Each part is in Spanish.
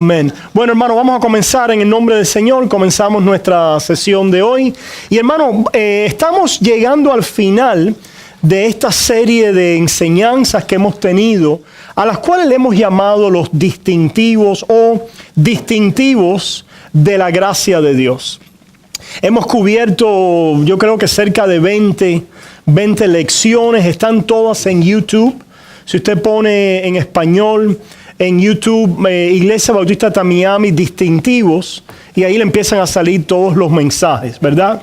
Amén. Bueno, hermano, vamos a comenzar en el nombre del Señor. Comenzamos nuestra sesión de hoy. Y hermano, estamos llegando al final de esta serie de enseñanzas que hemos tenido, a las cuales le hemos llamado los distintivos o distintivos de la gracia de Dios. Hemos cubierto, yo creo que cerca de 20 lecciones, están todas en YouTube. Si usted pone en español en YouTube, Iglesia Bautista Tamiami, distintivos, y ahí le empiezan a salir todos los mensajes, ¿verdad?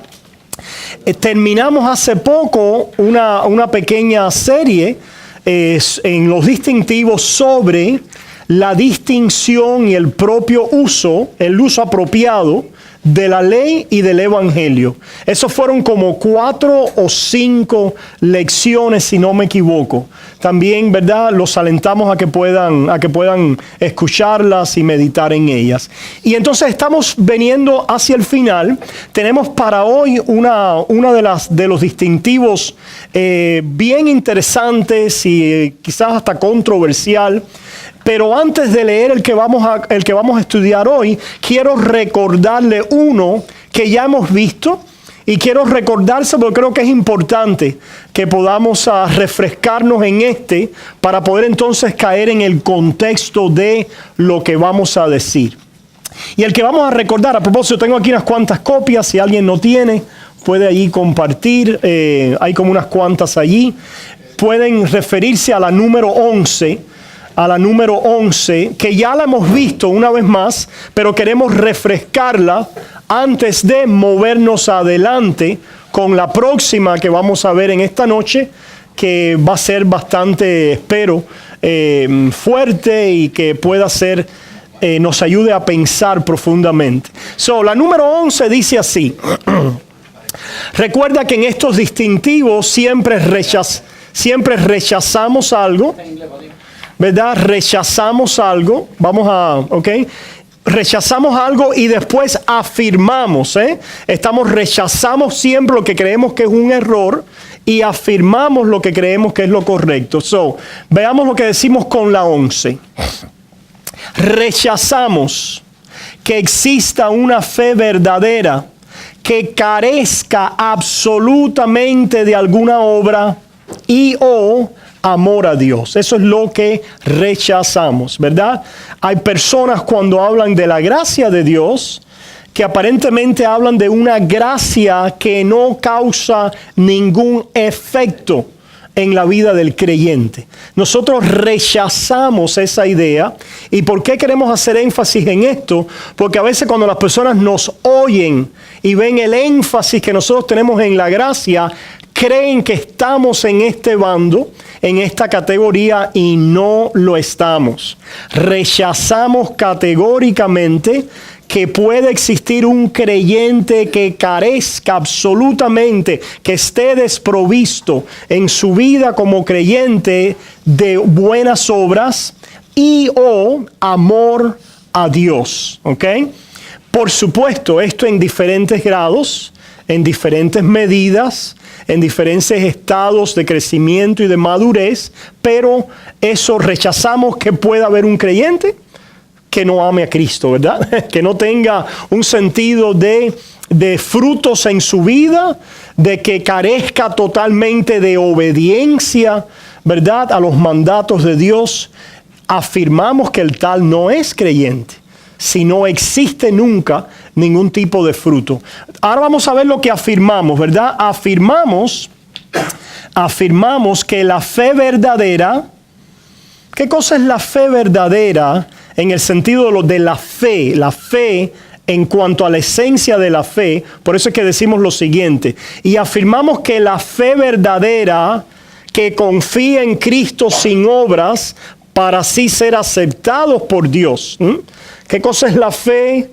Terminamos hace poco una pequeña serie en los distintivos sobre la distinción y el propio uso, el uso apropiado de la ley y del evangelio. Esos fueron como 4 o 5 lecciones, si no me equivoco. También, ¿verdad?, los alentamos a que puedan escucharlas y meditar en ellas. Y entonces estamos veniendo hacia el final. Tenemos para hoy una de los distintivos bien interesantes y quizás hasta controversial. Pero antes de leer el que vamos a estudiar hoy, quiero recordarle uno que ya hemos visto y quiero recordarse porque creo que es importante que podamos refrescarnos en para poder entonces caer en el contexto de lo que vamos a decir. Y el que vamos a recordar, a propósito, tengo aquí unas cuantas copias, si alguien no tiene, puede allí compartir, hay como unas cuantas allí. Pueden referirse a la número 11, que ya la hemos visto una vez más, pero queremos refrescarla antes de movernos adelante con la próxima que vamos a ver en esta noche, que va a ser bastante, espero, fuerte y que pueda ser, nos ayude a pensar profundamente. La número 11 dice así. Recuerda que en estos distintivos siempre rechazamos algo, ¿verdad? Rechazamos algo, rechazamos algo y después afirmamos, rechazamos siempre lo que creemos que es un error y afirmamos lo que creemos que es lo correcto. Veamos lo que decimos con la 11. Rechazamos que exista una fe verdadera que carezca absolutamente de alguna obra y o amor a Dios. Eso es lo que rechazamos, ¿verdad? Hay personas cuando hablan de la gracia de Dios que aparentemente hablan de una gracia que no causa ningún efecto en la vida del creyente. Nosotros rechazamos esa idea. ¿Y por qué queremos hacer énfasis en esto? Porque a veces cuando las personas nos oyen y ven el énfasis que nosotros tenemos en la gracia, creen que estamos en este bando, en esta categoría, y no lo estamos. Rechazamos categóricamente que puede existir un creyente que carezca absolutamente, que esté desprovisto en su vida como creyente de buenas obras y o amor a Dios. ¿Ok? Por supuesto, esto en diferentes grados, en diferentes medidas, en diferentes estados de crecimiento y de madurez, pero eso rechazamos que pueda haber un creyente que no ame a Cristo, ¿verdad? Que no tenga un sentido de frutos en su vida, de que carezca totalmente de obediencia, ¿verdad?, a los mandatos de Dios. Afirmamos que el tal no es creyente, si no existe nunca ningún tipo de fruto. Ahora vamos a ver lo que afirmamos, ¿verdad? Afirmamos que la fe verdadera. ¿Qué cosa es la fe verdadera en el sentido de la fe? La fe en cuanto a la esencia de la fe. Por eso es que decimos lo siguiente. Y afirmamos que la fe verdadera que confía en Cristo sin obras para así ser aceptados por Dios. ¿Qué cosa es la fe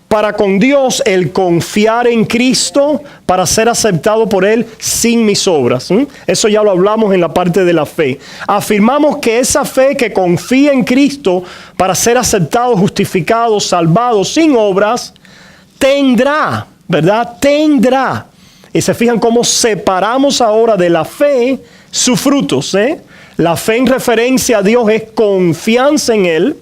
para con Dios? El confiar en Cristo para ser aceptado por Él sin mis obras. Eso ya lo hablamos en la parte de la fe. Afirmamos que esa fe que confía en Cristo para ser aceptado, justificado, salvado sin obras, tendrá, ¿verdad? Tendrá. Y se fijan cómo separamos ahora de la fe sus frutos, La fe en referencia a Dios es confianza en Él,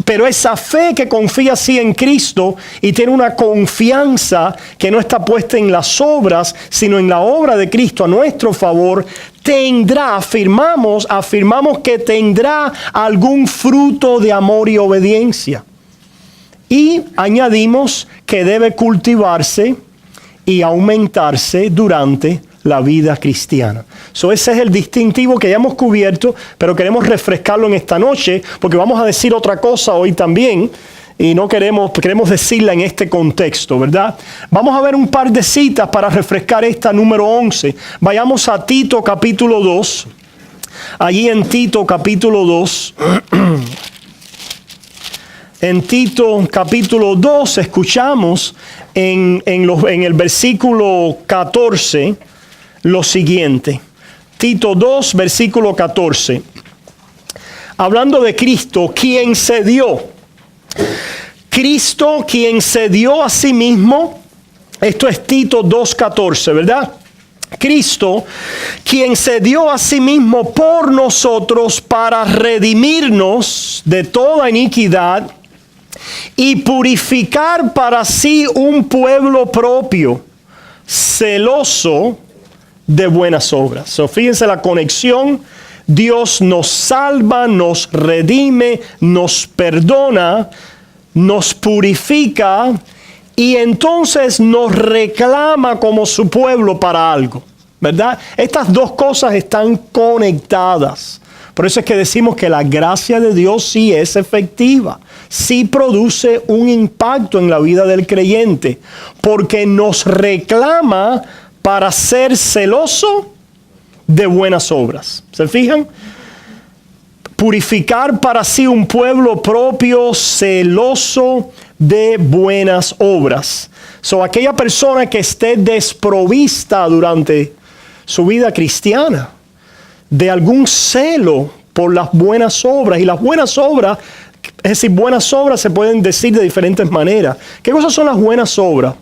pero esa fe que confía así en Cristo y tiene una confianza que no está puesta en las obras, sino en la obra de Cristo a nuestro favor, afirmamos que tendrá algún fruto de amor y obediencia. Y añadimos que debe cultivarse y aumentarse durante la vida cristiana. Ese es el distintivo que ya hemos cubierto, pero queremos refrescarlo en esta noche, porque vamos a decir otra cosa hoy también, y no queremos decirla en este contexto, ¿verdad? Vamos a ver un par de citas para refrescar esta número 11. Vayamos a Tito capítulo 2. Allí en Tito capítulo 2... En Tito capítulo 2 escuchamos en el versículo 14 lo siguiente. Tito 2, versículo 14. Hablando de Cristo, quien se dio. Cristo, quien se dio a sí mismo. Esto es Tito 2:14, ¿verdad? Cristo, quien se dio a sí mismo por nosotros para redimirnos de toda iniquidad y purificar para sí un pueblo propio, celoso de buenas obras. Fíjense la conexión. Dios nos salva, nos redime, nos perdona, nos purifica y entonces nos reclama como su pueblo para algo, ¿verdad? Estas dos cosas están conectadas. Por eso es que decimos que la gracia de Dios sí es efectiva, sí produce un impacto en la vida del creyente, porque nos reclama para ser celoso de buenas obras. ¿Se fijan? Purificar para sí un pueblo propio, celoso de buenas obras. Aquella persona que esté desprovista durante su vida cristiana de algún celo por las buenas obras. Y las buenas obras, es decir, buenas obras se pueden decir de diferentes maneras. ¿Qué cosas son las buenas obras?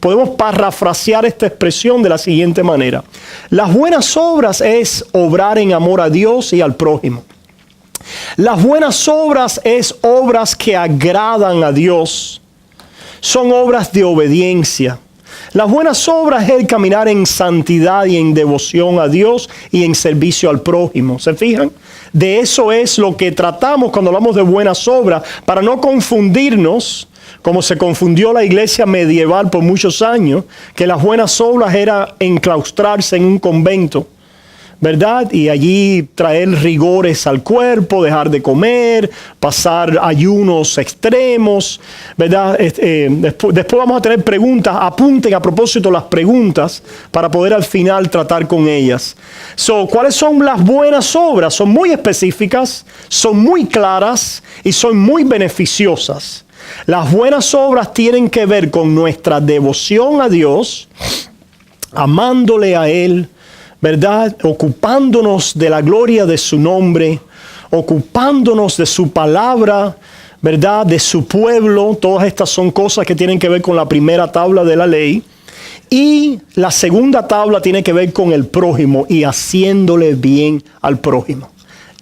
Podemos parafrasear esta expresión de la siguiente manera. Las buenas obras es obrar en amor a Dios y al prójimo. Las buenas obras es obras que agradan a Dios. Son obras de obediencia. Las buenas obras es el caminar en santidad y en devoción a Dios y en servicio al prójimo. ¿Se fijan? De eso es lo que tratamos cuando hablamos de buenas obras, para no confundirnos, como se confundió la iglesia medieval por muchos años, que las buenas obras era enclaustrarse en un convento, ¿verdad? Y allí traer rigores al cuerpo, dejar de comer, pasar ayunos extremos, ¿verdad? Después vamos a tener preguntas. Apunten a propósito las preguntas para poder al final tratar con ellas. ¿Cuáles son las buenas obras? Son muy específicas, son muy claras y son muy beneficiosas. Las buenas obras tienen que ver con nuestra devoción a Dios, amándole a Él, ¿verdad? Ocupándonos de la gloria de su nombre, ocupándonos de su palabra, ¿verdad? De su pueblo. Todas estas son cosas que tienen que ver con la primera tabla de la ley. Y la segunda tabla tiene que ver con el prójimo y haciéndole bien al prójimo.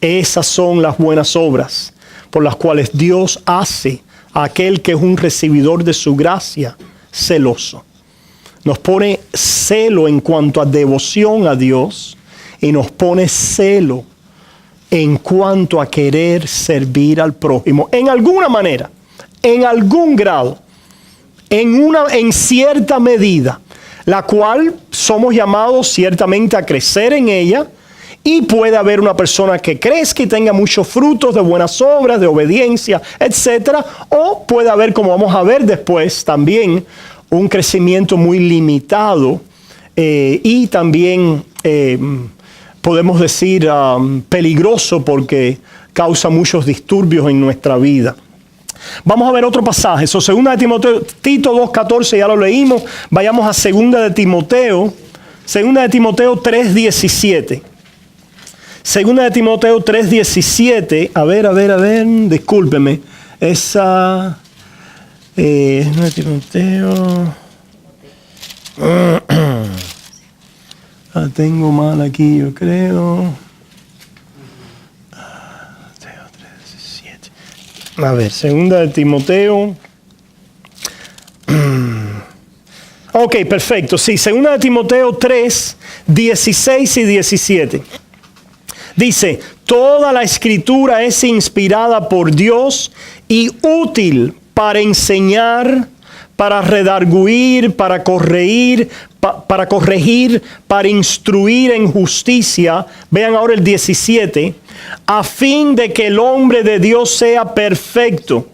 Esas son las buenas obras por las cuales Dios hace a aquel que es un recibidor de su gracia celoso. Nos pone celo en cuanto a devoción a Dios y nos pone celo en cuanto a querer servir al prójimo en alguna manera, en algún grado, en cierta medida, la cual somos llamados ciertamente a crecer en ella. Y puede haber una persona que crezca y tenga muchos frutos de buenas obras, de obediencia, etcétera. O puede haber, como vamos a ver después, también un crecimiento muy limitado y también podemos decir peligroso porque causa muchos disturbios en nuestra vida. Vamos a ver otro pasaje. Segunda de Timoteo, Tito 2:14, ya lo leímos. Vayamos a Segunda de Timoteo 3:17. Segunda de Timoteo 3:17. A ver, discúlpeme. Esa... no de Timoteo. La tengo mal aquí, yo creo. A ver, segunda de Timoteo. Ok, perfecto. Sí, segunda de Timoteo 3, 16 y 17. Dice, toda la escritura es inspirada por Dios y útil para enseñar, para redarguir, para corregir, para instruir en justicia. Vean ahora el 17. A fin de que el hombre de Dios sea perfecto,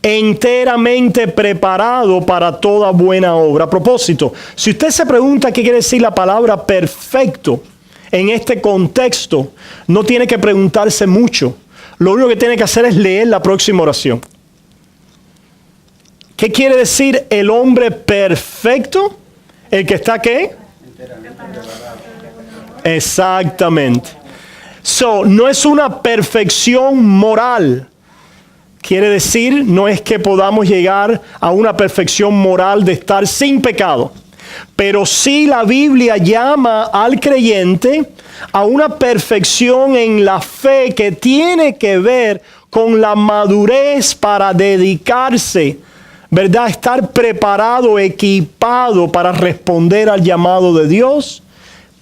enteramente preparado para toda buena obra. A propósito, si usted se pregunta qué quiere decir la palabra perfecto en este contexto, no tiene que preguntarse mucho. Lo único que tiene que hacer es leer la próxima oración. ¿Qué quiere decir el hombre perfecto? ¿El que está qué? Exactamente. No es una perfección moral. Quiere decir, no es que podamos llegar a una perfección moral de estar sin pecado. Pero sí la Biblia llama al creyente a una perfección en la fe que tiene que ver con la madurez para dedicarse, ¿verdad? Estar preparado, equipado para responder al llamado de Dios,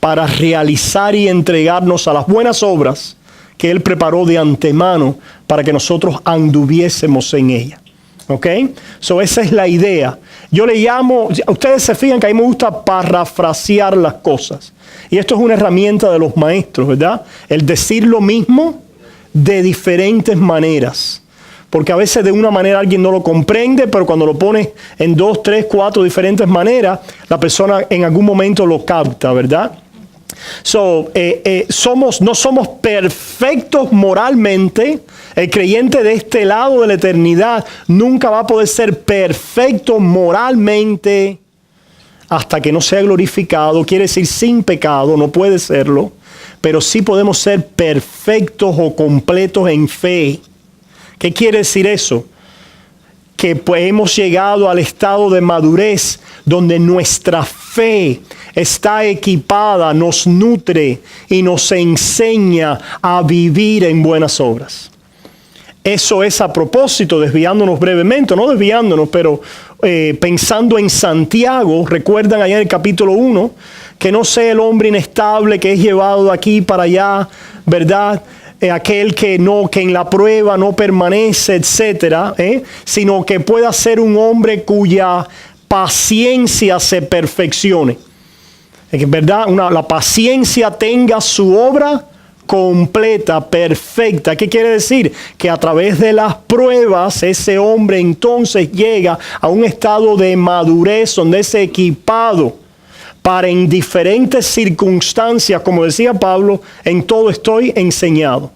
para realizar y entregarnos a las buenas obras que Él preparó de antemano para que nosotros anduviésemos en ella. ¿Ok? Esa es la idea. Yo le llamo, ustedes se fijan que a mí me gusta parafrasear las cosas. Y esto es una herramienta de los maestros, ¿verdad? El decir lo mismo de diferentes maneras. Porque a veces de una manera alguien no lo comprende, pero cuando lo pones en 2, 3, 4 diferentes maneras, la persona en algún momento lo capta, ¿verdad? No somos perfectos moralmente. El creyente de este lado de la eternidad nunca va a poder ser perfecto moralmente hasta que no sea glorificado. Quiere decir sin pecado, no puede serlo. Pero sí podemos ser perfectos o completos en fe. ¿Qué quiere decir eso? Que pues hemos llegado al estado de madurez donde nuestra fe está equipada, nos nutre y nos enseña a vivir en buenas obras. Eso es a propósito, desviándonos brevemente, no desviándonos, pero pensando en Santiago. Recuerdan allá en el capítulo 1, que no sea el hombre inestable que es llevado de aquí para allá, ¿verdad? Aquel que en la prueba no permanece, etcétera, sino que pueda ser un hombre cuya paciencia se perfeccione. ¿Verdad? La paciencia tenga su obra completa, perfecta. ¿Qué quiere decir? Que a través de las pruebas ese hombre entonces llega a un estado de madurez donde es equipado para en diferentes circunstancias, como decía Pablo, en todo estoy enseñado.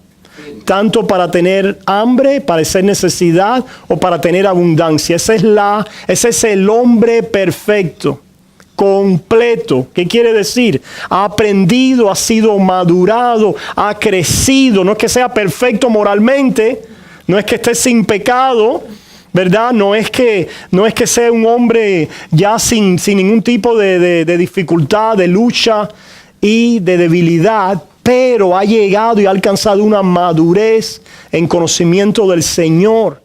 Tanto para tener hambre, padecer necesidad o para tener abundancia. Ese es el hombre perfecto, completo. ¿Qué quiere decir? Ha aprendido, ha sido madurado, ha crecido. No es que sea perfecto moralmente, no es que esté sin pecado, ¿verdad? No es que sea un hombre ya sin ningún tipo de dificultad, de lucha y de debilidad, pero ha llegado y ha alcanzado una madurez en conocimiento del Señor,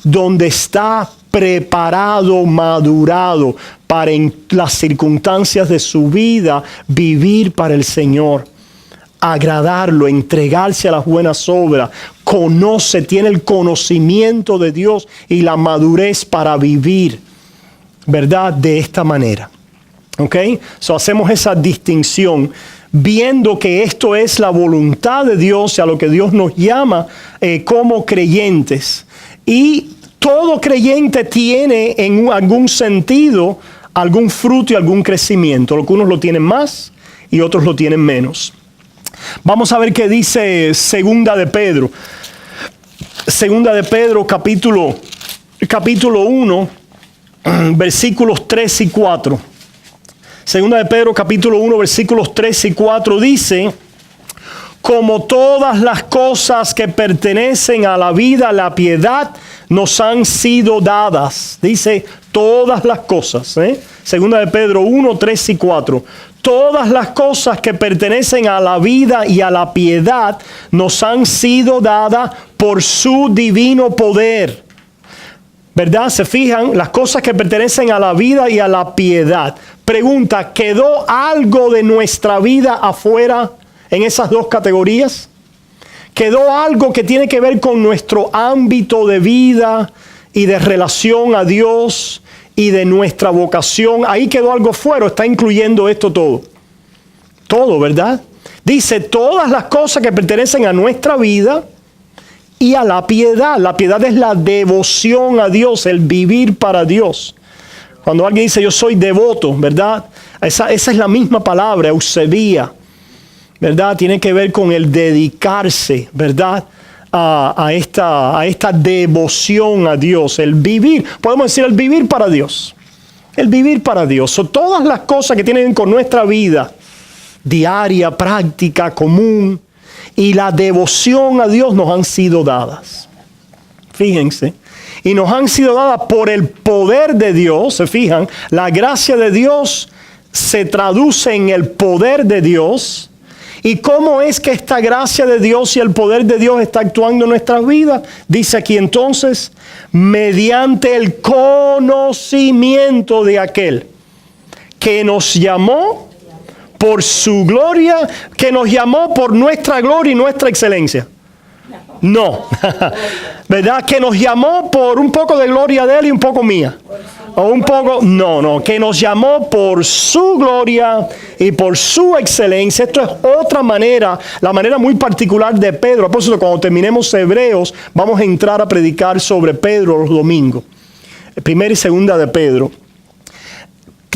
donde está preparado, madurado para en las circunstancias de su vida vivir para el Señor, agradarlo, entregarse a las buenas obras. Conoce, tiene el conocimiento de Dios y la madurez para vivir, ¿verdad? De esta manera. ¿Ok? Hacemos esa distinción, viendo que esto es la voluntad de Dios, a lo que Dios nos llama como creyentes. Y todo creyente tiene en algún sentido algún fruto y algún crecimiento. Algunos lo tienen más y otros lo tienen menos. Vamos a ver qué dice Segunda de Pedro. Segunda de Pedro, capítulo 1, versículos 3 y 4. Segunda de Pedro, capítulo 1, versículos 3 y 4 dice: como todas las cosas que pertenecen a la vida, a la piedad, nos han sido dadas. Dice todas las cosas. Segunda de Pedro 1, 3 y 4. Todas las cosas que pertenecen a la vida y a la piedad nos han sido dadas por su divino poder. ¿Verdad? Se fijan, las cosas que pertenecen a la vida y a la piedad. Pregunta, ¿quedó algo de nuestra vida afuera en esas dos categorías? ¿Quedó algo que tiene que ver con nuestro ámbito de vida y de relación a Dios y de nuestra vocación? Ahí quedó algo fuera, está incluyendo esto todo. Todo, ¿verdad? Dice, todas las cosas que pertenecen a nuestra vida y a la piedad. La piedad es la devoción a Dios, el vivir para Dios. Cuando alguien dice yo soy devoto, ¿verdad? Esa es la misma palabra, eusebia, ¿verdad? Tiene que ver con el dedicarse, ¿verdad? A esta devoción a Dios, el vivir, podemos decir el vivir para Dios. El vivir para Dios. Son todas las cosas que tienen con nuestra vida diaria, práctica, común, y la devoción a Dios nos han sido dadas. Fíjense. Y nos han sido dadas por el poder de Dios. Se fijan, la gracia de Dios se traduce en el poder de Dios. ¿Y cómo es que esta gracia de Dios y el poder de Dios está actuando en nuestras vidas? Dice aquí entonces, mediante el conocimiento de aquel que nos llamó por su gloria, que nos llamó por nuestra gloria y nuestra excelencia. No, ¿verdad? Que nos llamó por un poco de gloria de Él y un poco mía. O un poco, no, que nos llamó por su gloria y por su excelencia. Esto es otra manera, la manera muy particular de Pedro. Por eso cuando terminemos Hebreos, vamos a entrar a predicar sobre Pedro los domingos. Primera y segunda de Pedro.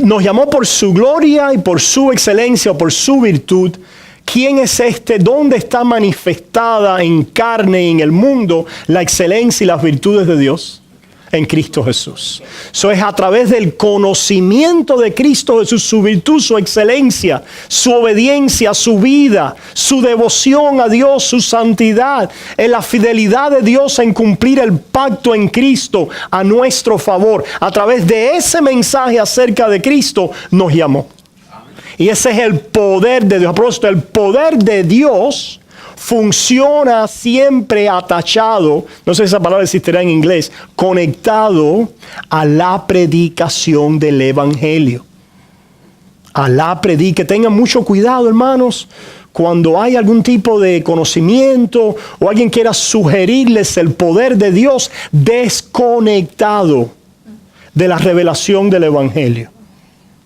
Nos llamó por su gloria y por su excelencia o por su virtud. ¿Quién es este? ¿Dónde está manifestada en carne y en el mundo la excelencia y las virtudes de Dios? En Cristo Jesús. Eso es a través del conocimiento de Cristo Jesús, su virtud, su excelencia, su obediencia, su vida, su devoción a Dios, su santidad, en la fidelidad de Dios en cumplir el pacto en Cristo a nuestro favor. A través de ese mensaje acerca de Cristo nos llamó. Y ese es el poder de Dios. A propósito, el poder de Dios funciona siempre atachado, no sé si esa palabra existirá en inglés, conectado a la predicación del Evangelio. A la predicación. Tengan mucho cuidado, hermanos, cuando hay algún tipo de conocimiento o alguien quiera sugerirles el poder de Dios desconectado de la revelación del Evangelio.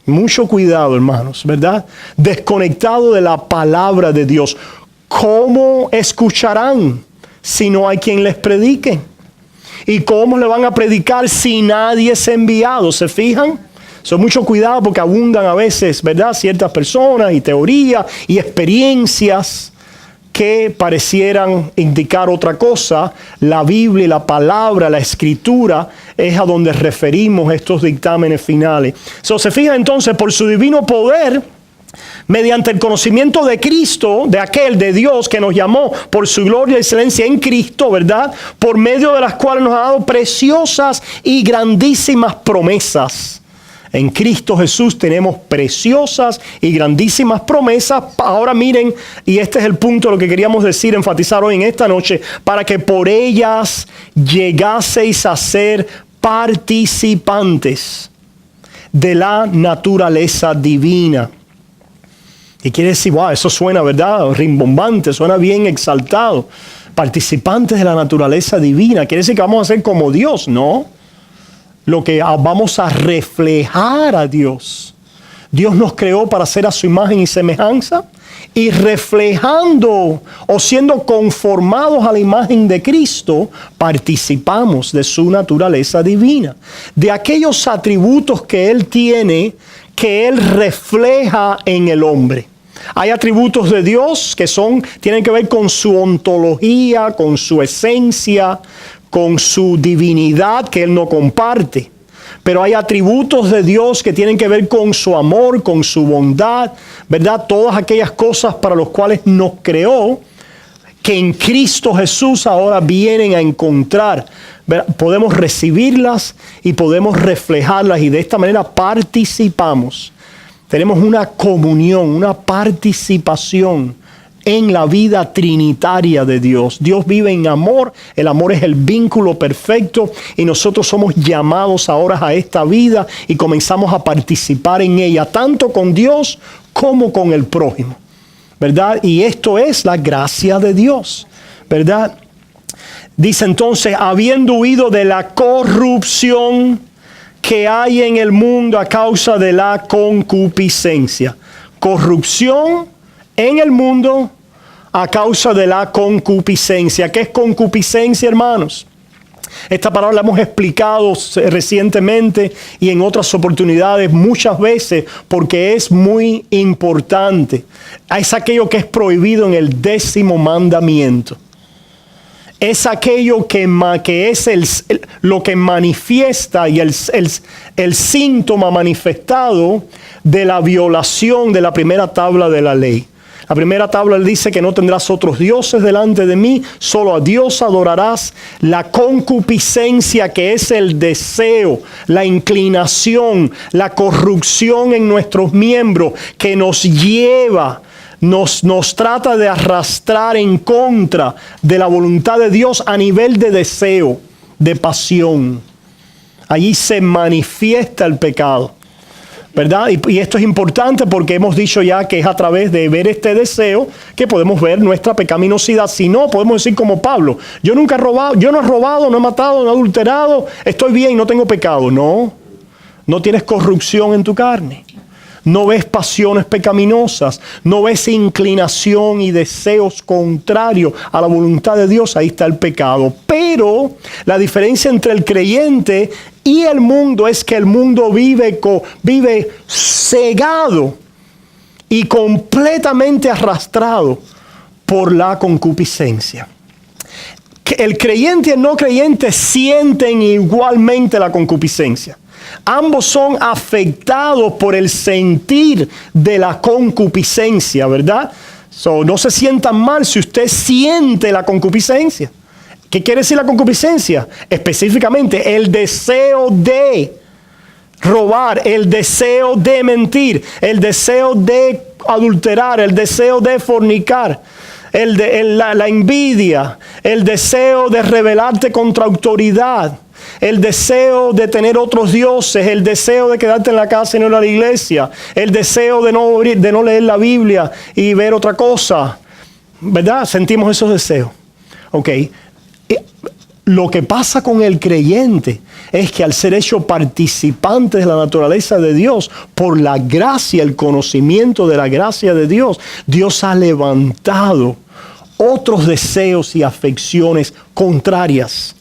Mucho cuidado, hermanos, ¿verdad? Desconectado de la palabra de Dios. ¿Cómo escucharán si no hay quien les predique? ¿Y cómo le van a predicar si nadie es enviado? ¿Se fijan? Son mucho cuidado porque abundan a veces, ¿verdad? Ciertas personas y teorías y experiencias que parecieran indicar otra cosa. La Biblia y la palabra, la escritura, es a donde referimos estos dictámenes finales. Se fija entonces, por su divino poder, mediante el conocimiento de Cristo, de aquel, de Dios que nos llamó por su gloria y excelencia en Cristo, ¿verdad? Por medio de las cuales nos ha dado preciosas y grandísimas promesas. En Cristo Jesús tenemos preciosas y grandísimas promesas. Ahora miren, y este es el punto de lo que queríamos decir, enfatizar hoy en esta noche, para que por ellas llegaseis a ser participantes de la naturaleza divina. Y quiere decir, wow, eso suena, ¿verdad? Rimbombante, suena bien exaltado. Participantes de la naturaleza divina. Quiere decir que vamos a ser como Dios, ¿no? Lo que vamos a reflejar a Dios. Dios nos creó para ser a su imagen y semejanza. Y reflejando o siendo conformados a la imagen de Cristo, participamos de su naturaleza divina. De aquellos atributos que Él tiene, que Él refleja en el hombre. Hay atributos de Dios que tienen que ver con su ontología, con su esencia, con su divinidad que Él no comparte. Pero hay atributos de Dios que tienen que ver con su amor, con su bondad, ¿verdad? Todas aquellas cosas para las cuales nos creó, que en Cristo Jesús ahora vienen a encontrar. ¿Verdad? Podemos recibirlas y podemos reflejarlas y de esta manera participamos. Tenemos una comunión, una participación en la vida trinitaria de Dios. Dios vive en amor, el amor es el vínculo perfecto y nosotros somos llamados ahora a esta vida y comenzamos a participar en ella, tanto con Dios como con el prójimo, ¿verdad? Y esto es la gracia de Dios, ¿verdad? Dice entonces, habiendo huido de la corrupción que hay en el mundo a causa de la concupiscencia. Corrupción en el mundo a causa de la concupiscencia. ¿Qué es concupiscencia, hermanos? Esta palabra la hemos explicado recientemente y en otras oportunidades muchas veces porque es muy importante. Es aquello que es prohibido en el 10º mandamiento. Es aquello que es lo que manifiesta y el síntoma manifestado de la violación de la primera tabla de la ley. La primera tabla dice que no tendrás otros dioses delante de mí, solo a Dios adorarás. La concupiscencia, que es el deseo, la inclinación, la corrupción en nuestros miembros que nos lleva, nos trata de arrastrar en contra de la voluntad de Dios a nivel de deseo, de pasión. Allí se manifiesta el pecado, ¿verdad? Y esto es importante porque hemos dicho ya que es a través de ver este deseo que podemos ver nuestra pecaminosidad. Si no, podemos decir como Pablo, yo nunca he robado, yo no he robado, no he matado, no he adulterado, estoy bien, no tengo pecado. No tienes corrupción en tu carne. No ves pasiones pecaminosas, no ves inclinación y deseos contrarios a la voluntad de Dios. Ahí está el pecado. Pero la diferencia entre el creyente y el mundo es que el mundo vive cegado y completamente arrastrado por la concupiscencia. El creyente y el no creyente sienten igualmente la concupiscencia. Ambos son afectados por el sentir de la concupiscencia, ¿verdad? No se sientan mal si usted siente la concupiscencia. ¿Qué quiere decir la concupiscencia? Específicamente, el deseo de robar, el deseo de mentir, el deseo de adulterar, el deseo de fornicar, la envidia, el deseo de rebelarte contra autoridad, el deseo de tener otros dioses, el deseo de quedarte en la casa y no en la iglesia, el deseo de no leer la Biblia y ver otra cosa, ¿verdad? Sentimos esos deseos. Ok. Lo que pasa con el creyente es que al ser hecho participante de la naturaleza de Dios, por la gracia, el conocimiento de la gracia de Dios, Dios ha levantado otros deseos y afecciones contrarias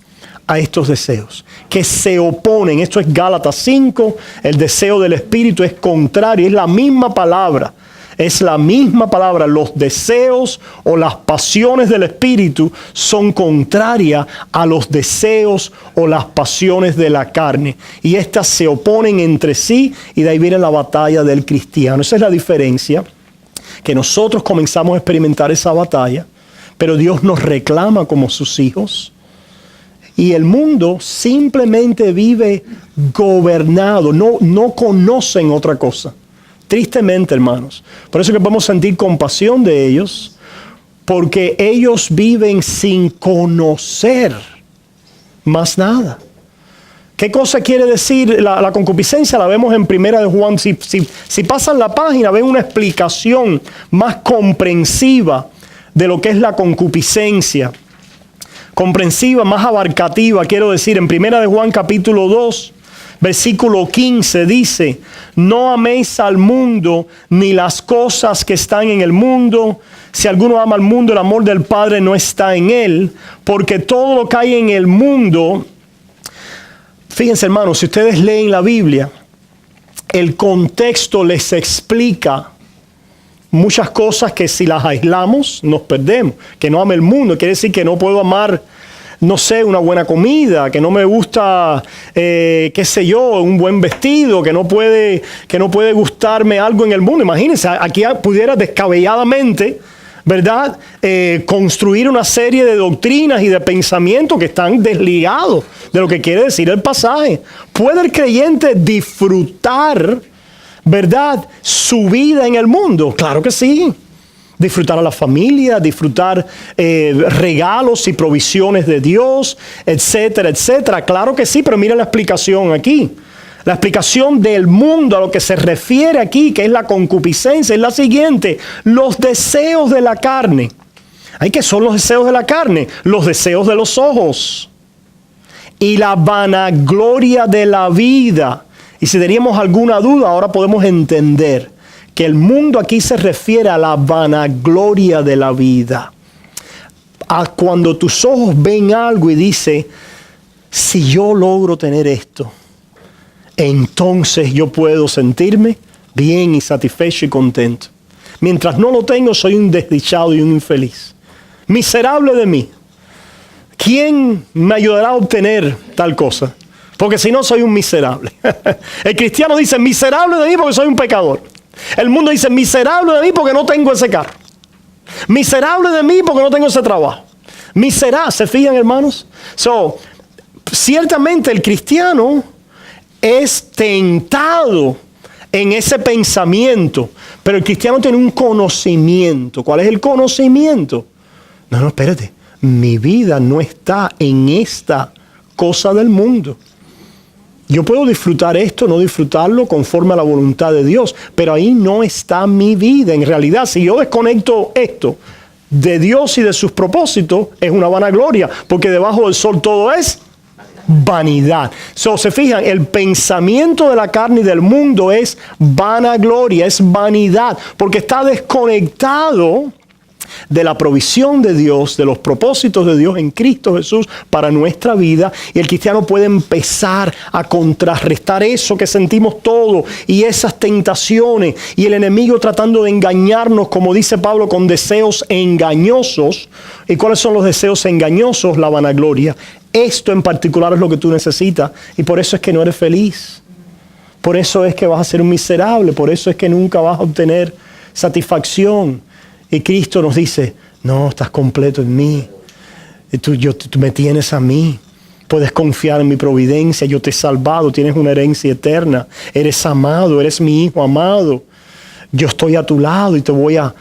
a estos deseos, que se oponen. Esto es Gálatas 5, el deseo del Espíritu es contrario, es la misma palabra. Es la misma palabra. Los deseos o las pasiones del Espíritu son contrarias a los deseos o las pasiones de la carne. Y estas se oponen entre sí y de ahí viene la batalla del cristiano. Esa es la diferencia, que nosotros comenzamos a experimentar esa batalla, pero Dios nos reclama como sus hijos. Y el mundo simplemente vive gobernado, no conocen otra cosa. Tristemente, hermanos. Por eso que podemos sentir compasión de ellos, porque ellos viven sin conocer más nada. ¿Qué cosa quiere decir la concupiscencia? La vemos en Primera de Juan. Si pasan la página, ven una explicación más comprensiva de lo que es la concupiscencia. Comprensiva, más abarcativa, quiero decir, en Primera de Juan capítulo 2, versículo 15 dice: no améis al mundo ni las cosas que están en el mundo. Si alguno ama al mundo, el amor del Padre no está en él, porque todo lo que hay en el mundo, fíjense hermanos, si ustedes leen la Biblia, el contexto les explica muchas cosas que si las aislamos nos perdemos. Que no ame el mundo quiere decir que no puedo amar, no sé, una buena comida, que no me gusta, qué sé yo, un buen vestido, que no puede gustarme algo en el mundo. Imagínense, aquí pudiera descabelladamente, ¿verdad?, construir una serie de doctrinas y de pensamientos que están desligados de lo que quiere decir el pasaje. ¿Puede el creyente disfrutar, verdad, su vida en el mundo? Claro que sí. Disfrutar a la familia, disfrutar regalos y provisiones de Dios, etcétera, etcétera. Claro que sí, pero mira la explicación aquí. La explicación del mundo a lo que se refiere aquí, que es la concupiscencia, es la siguiente: los deseos de la carne. ¿Qué son los deseos de la carne? Los deseos de los ojos y la vanagloria de la vida. Y si teníamos alguna duda, ahora podemos entender que el mundo aquí se refiere a la vanagloria de la vida. A cuando tus ojos ven algo y dicen, si yo logro tener esto, entonces yo puedo sentirme bien y satisfecho y contento. Mientras no lo tengo, soy un desdichado y un infeliz. Miserable de mí. ¿Quién me ayudará a obtener tal cosa? Porque si no, soy un miserable. El cristiano dice, miserable de mí porque soy un pecador. El mundo dice, miserable de mí porque no tengo ese carro. Miserable de mí porque no tengo ese trabajo. Miserable, ¿se fijan, hermanos? Ciertamente el cristiano es tentado en ese pensamiento, pero el cristiano tiene un conocimiento. ¿Cuál es el conocimiento? No, espérate. Mi vida no está en esta cosa del mundo. Yo puedo disfrutar esto, no disfrutarlo conforme a la voluntad de Dios, pero ahí no está mi vida. En realidad, si yo desconecto esto de Dios y de sus propósitos, es una vanagloria, porque debajo del sol todo es vanidad. Se fijan, el pensamiento de la carne y del mundo es vanagloria, es vanidad, porque está desconectado de la provisión de Dios, de los propósitos de Dios en Cristo Jesús para nuestra vida. Y el cristiano puede empezar a contrarrestar eso que sentimos todos y esas tentaciones y el enemigo tratando de engañarnos, como dice Pablo, con deseos engañosos. ¿Y cuáles son los deseos engañosos? La vanagloria. Esto en particular es lo que tú necesitas y por eso es que no eres feliz. Por eso es que vas a ser un miserable. Por eso es que nunca vas a obtener satisfacción. Y Cristo nos dice, no, estás completo en mí. Tú me tienes a mí. Puedes confiar en mi providencia. Yo te he salvado. Tienes una herencia eterna. Eres amado. Eres mi hijo amado. Yo estoy a tu lado y te voy a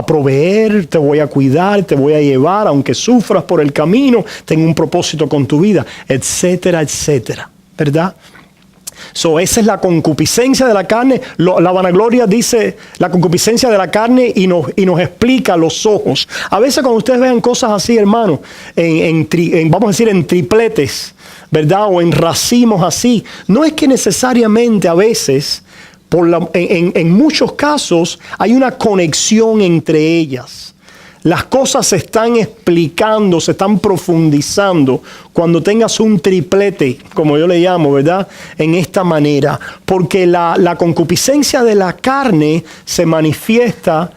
proveer, te voy a cuidar, te voy a llevar, aunque sufras por el camino, tengo un propósito con tu vida, etcétera, etcétera. ¿Verdad? Esa es la concupiscencia de la carne. La vanagloria dice la concupiscencia de la carne y nos explica los ojos. A veces cuando ustedes vean cosas así, hermano, vamos a decir en tripletes, ¿verdad? O en racimos así, no es que necesariamente a veces, en muchos casos, hay una conexión entre ellas. Las cosas se están explicando, se están profundizando cuando tengas un triplete, como yo le llamo, ¿verdad? En esta manera. Porque la concupiscencia de la carne se manifiesta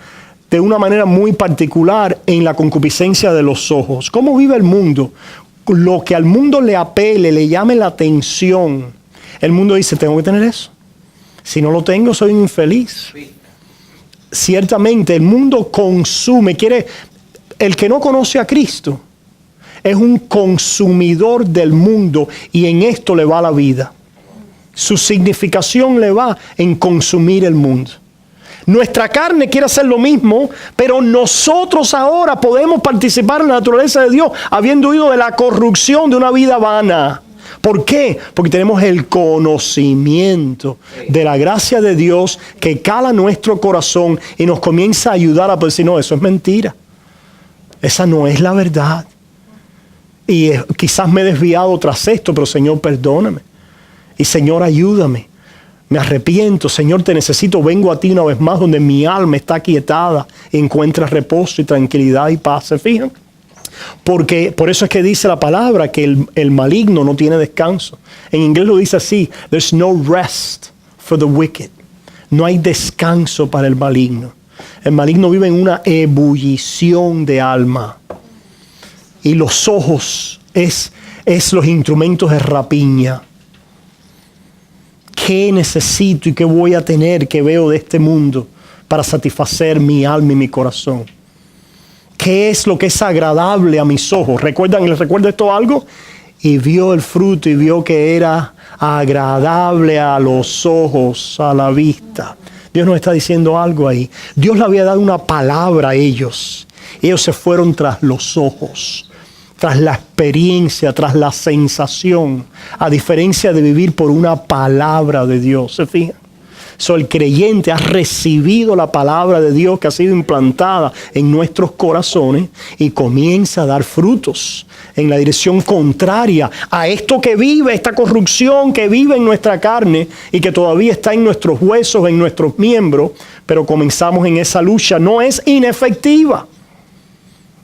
de una manera muy particular en la concupiscencia de los ojos. ¿Cómo vive el mundo? Lo que al mundo le apele, le llame la atención. El mundo dice, tengo que tener eso. Si no lo tengo, soy infeliz. Ciertamente el mundo consume, el que no conoce a Cristo es un consumidor del mundo y en esto le va la vida. Su significación le va en consumir el mundo. Nuestra carne quiere hacer lo mismo, pero nosotros ahora podemos participar en la naturaleza de Dios, habiendo huido de la corrupción de una vida vana. ¿Por qué? Porque tenemos el conocimiento de la gracia de Dios que cala nuestro corazón y nos comienza a ayudar a decir, no, eso es mentira. Esa no es la verdad. Y quizás me he desviado tras esto, pero Señor, perdóname. Y Señor, ayúdame. Me arrepiento, Señor, te necesito. Vengo a ti una vez más donde mi alma está quietada, encuentra reposo y tranquilidad y paz. ¿Se fijan? Porque por eso es que dice la palabra que el maligno no tiene descanso. En inglés lo dice así: there's no rest for the wicked. No hay descanso para el maligno. El maligno vive en una ebullición de alma. Y los ojos es los instrumentos de rapiña. ¿Qué necesito y qué voy a tener que veo de este mundo para satisfacer mi alma y mi corazón? ¿Qué es lo que es agradable a mis ojos? ¿Les recuerda esto algo? Y vio el fruto y vio que era agradable a los ojos, a la vista. Dios nos está diciendo algo ahí. Dios le había dado una palabra a ellos. Ellos se fueron tras los ojos, tras la experiencia, tras la sensación, a diferencia de vivir por una palabra de Dios. ¿Se fijan? El creyente ha recibido la palabra de Dios que ha sido implantada en nuestros corazones y comienza a dar frutos en la dirección contraria a esto que vive, esta corrupción que vive en nuestra carne y que todavía está en nuestros huesos, en nuestros miembros, pero comenzamos en esa lucha. No es inefectiva.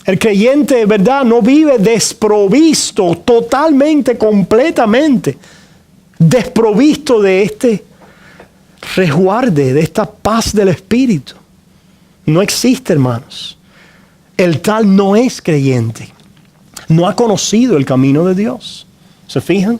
El creyente, ¿verdad?, no vive desprovisto, totalmente, completamente desprovisto de este resguarde, de esta paz del Espíritu. No existe, hermanos. El tal no es creyente. No ha conocido el camino de Dios. ¿Se fijan?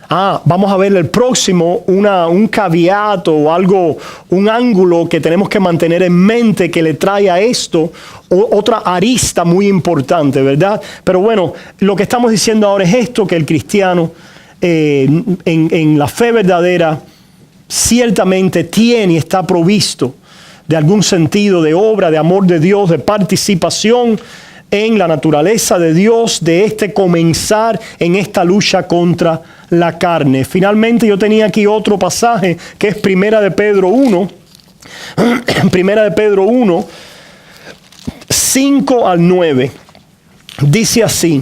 Vamos a ver el próximo, un caveato o algo, un ángulo que tenemos que mantener en mente que le trae a esto otra arista muy importante, ¿verdad? Pero bueno, lo que estamos diciendo ahora es esto, que el cristiano en la fe verdadera ciertamente tiene y está provisto de algún sentido de obra, de amor de Dios, de participación en la naturaleza de Dios, de comenzar en esta lucha contra la carne. Finalmente yo tenía aquí otro pasaje que es Primera de Pedro 1, Primera de Pedro 1, 5 al 9. Dice así.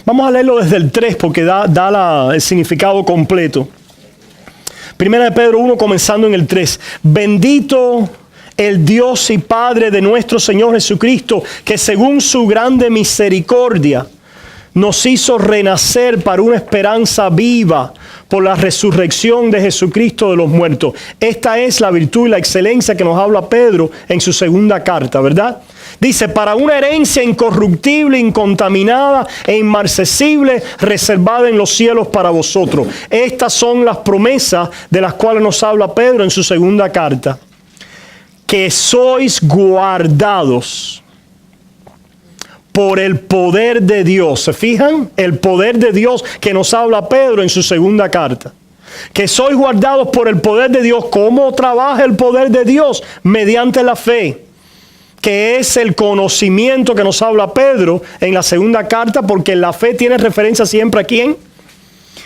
Vamos a leerlo desde el 3 porque da el significado completo. Primera de Pedro 1, comenzando en el 3. Bendito el Dios y Padre de nuestro Señor Jesucristo, que según su grande misericordia nos hizo renacer para una esperanza viva por la resurrección de Jesucristo de los muertos. Esta es la virtud y la excelencia que nos habla Pedro en su segunda carta, ¿verdad? Dice, para una herencia incorruptible, incontaminada e inmarcesible, reservada en los cielos para vosotros. Estas son las promesas de las cuales nos habla Pedro en su segunda carta. Que sois guardados por el poder de Dios. ¿Se fijan? El poder de Dios que nos habla Pedro en su segunda carta. Que sois guardados por el poder de Dios. ¿Cómo trabaja el poder de Dios? Mediante la fe. Que es el conocimiento que nos habla Pedro en la segunda carta, porque la fe tiene referencia siempre a ¿quién?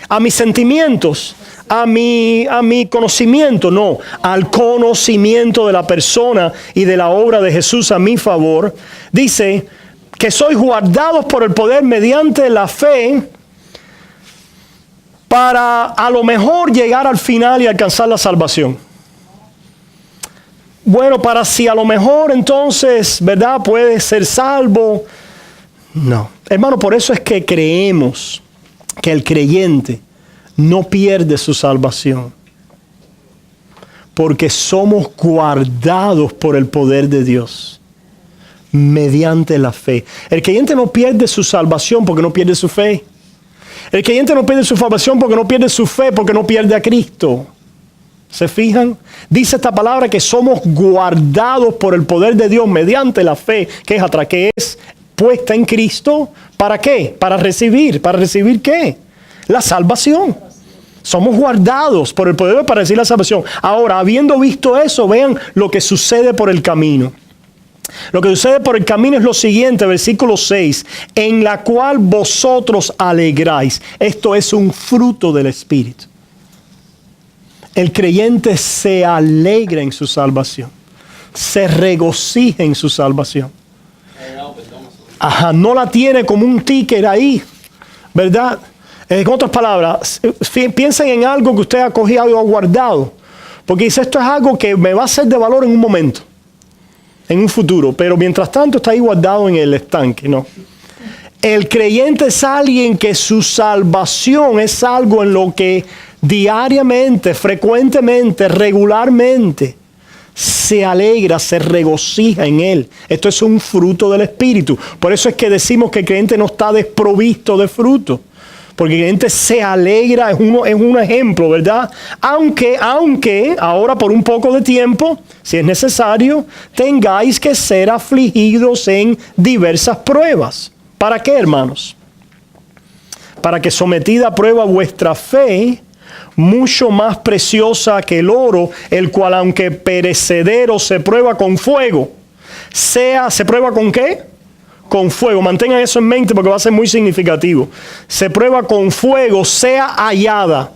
A mis sentimientos, a mi conocimiento, no, al conocimiento de la persona y de la obra de Jesús a mi favor. Dice que sois guardados por el poder mediante la fe para a lo mejor llegar al final y alcanzar la salvación. Bueno, para si a lo mejor entonces, ¿verdad?, puede ser salvo. No, hermano, por eso es que creemos que el creyente no pierde su salvación. Porque somos guardados por el poder de Dios mediante la fe. El creyente no pierde su salvación porque no pierde su fe. El creyente no pierde su salvación porque no pierde su fe, porque no pierde a Cristo. ¿Se fijan? Dice esta palabra que somos guardados por el poder de Dios mediante la fe, que es puesta en Cristo. ¿Para qué? Para recibir. ¿Para recibir qué? La salvación. Somos guardados por el poder para recibir la salvación. Ahora, habiendo visto eso, vean lo que sucede por el camino. Lo que sucede por el camino es lo siguiente, versículo 6, en la cual vosotros alegráis. Esto es un fruto del Espíritu. El creyente se alegra en su salvación, se regocija en su salvación. No la tiene como un ticket ahí, ¿verdad? En otras palabras, piensen en algo que usted ha cogido y ha guardado, porque dice, esto es algo que me va a ser de valor en un momento, en un futuro, pero mientras tanto está ahí guardado en el estanque, ¿no? El creyente es alguien que su salvación es algo en lo que diariamente, frecuentemente, regularmente se alegra, se regocija en él. Esto es un fruto del Espíritu. Por eso es que decimos que el creyente no está desprovisto de fruto, porque el creyente se alegra, es un ejemplo, ¿verdad? Aunque ahora por un poco de tiempo, si es necesario, tengáis que ser afligidos en diversas pruebas. ¿Para qué, hermanos? Para que sometida a prueba vuestra fe, mucho más preciosa que el oro, el cual aunque perecedero se prueba con fuego, ¿se prueba con qué? Con fuego. Mantengan eso en mente porque va a ser muy significativo. Se prueba con fuego, sea hallada.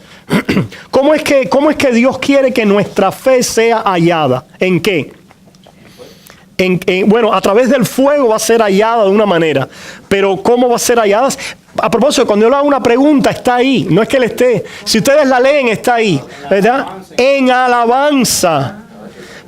¿Cómo es que Dios quiere que nuestra fe sea hallada? ¿En qué? Bueno, a través del fuego va a ser hallada de una manera. Pero ¿cómo va a ser hallada? A propósito, cuando yo le hago una pregunta, está ahí. No es que él esté. Si ustedes la leen, está ahí. ¿Verdad? En alabanza.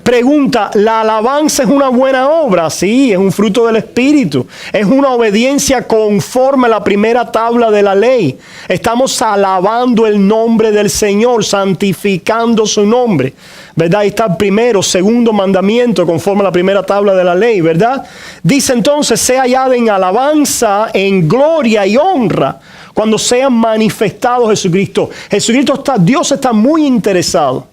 Pregunta, ¿la alabanza es una buena obra? Sí, es un fruto del Espíritu. Es una obediencia conforme a la primera tabla de la ley. Estamos alabando el nombre del Señor, santificando su nombre. ¿Verdad? Ahí está el primero, segundo mandamiento conforme a la primera tabla de la ley, ¿verdad? Dice entonces, sea hallada en alabanza, en gloria y honra, cuando sea manifestado Jesucristo. Dios está muy interesado.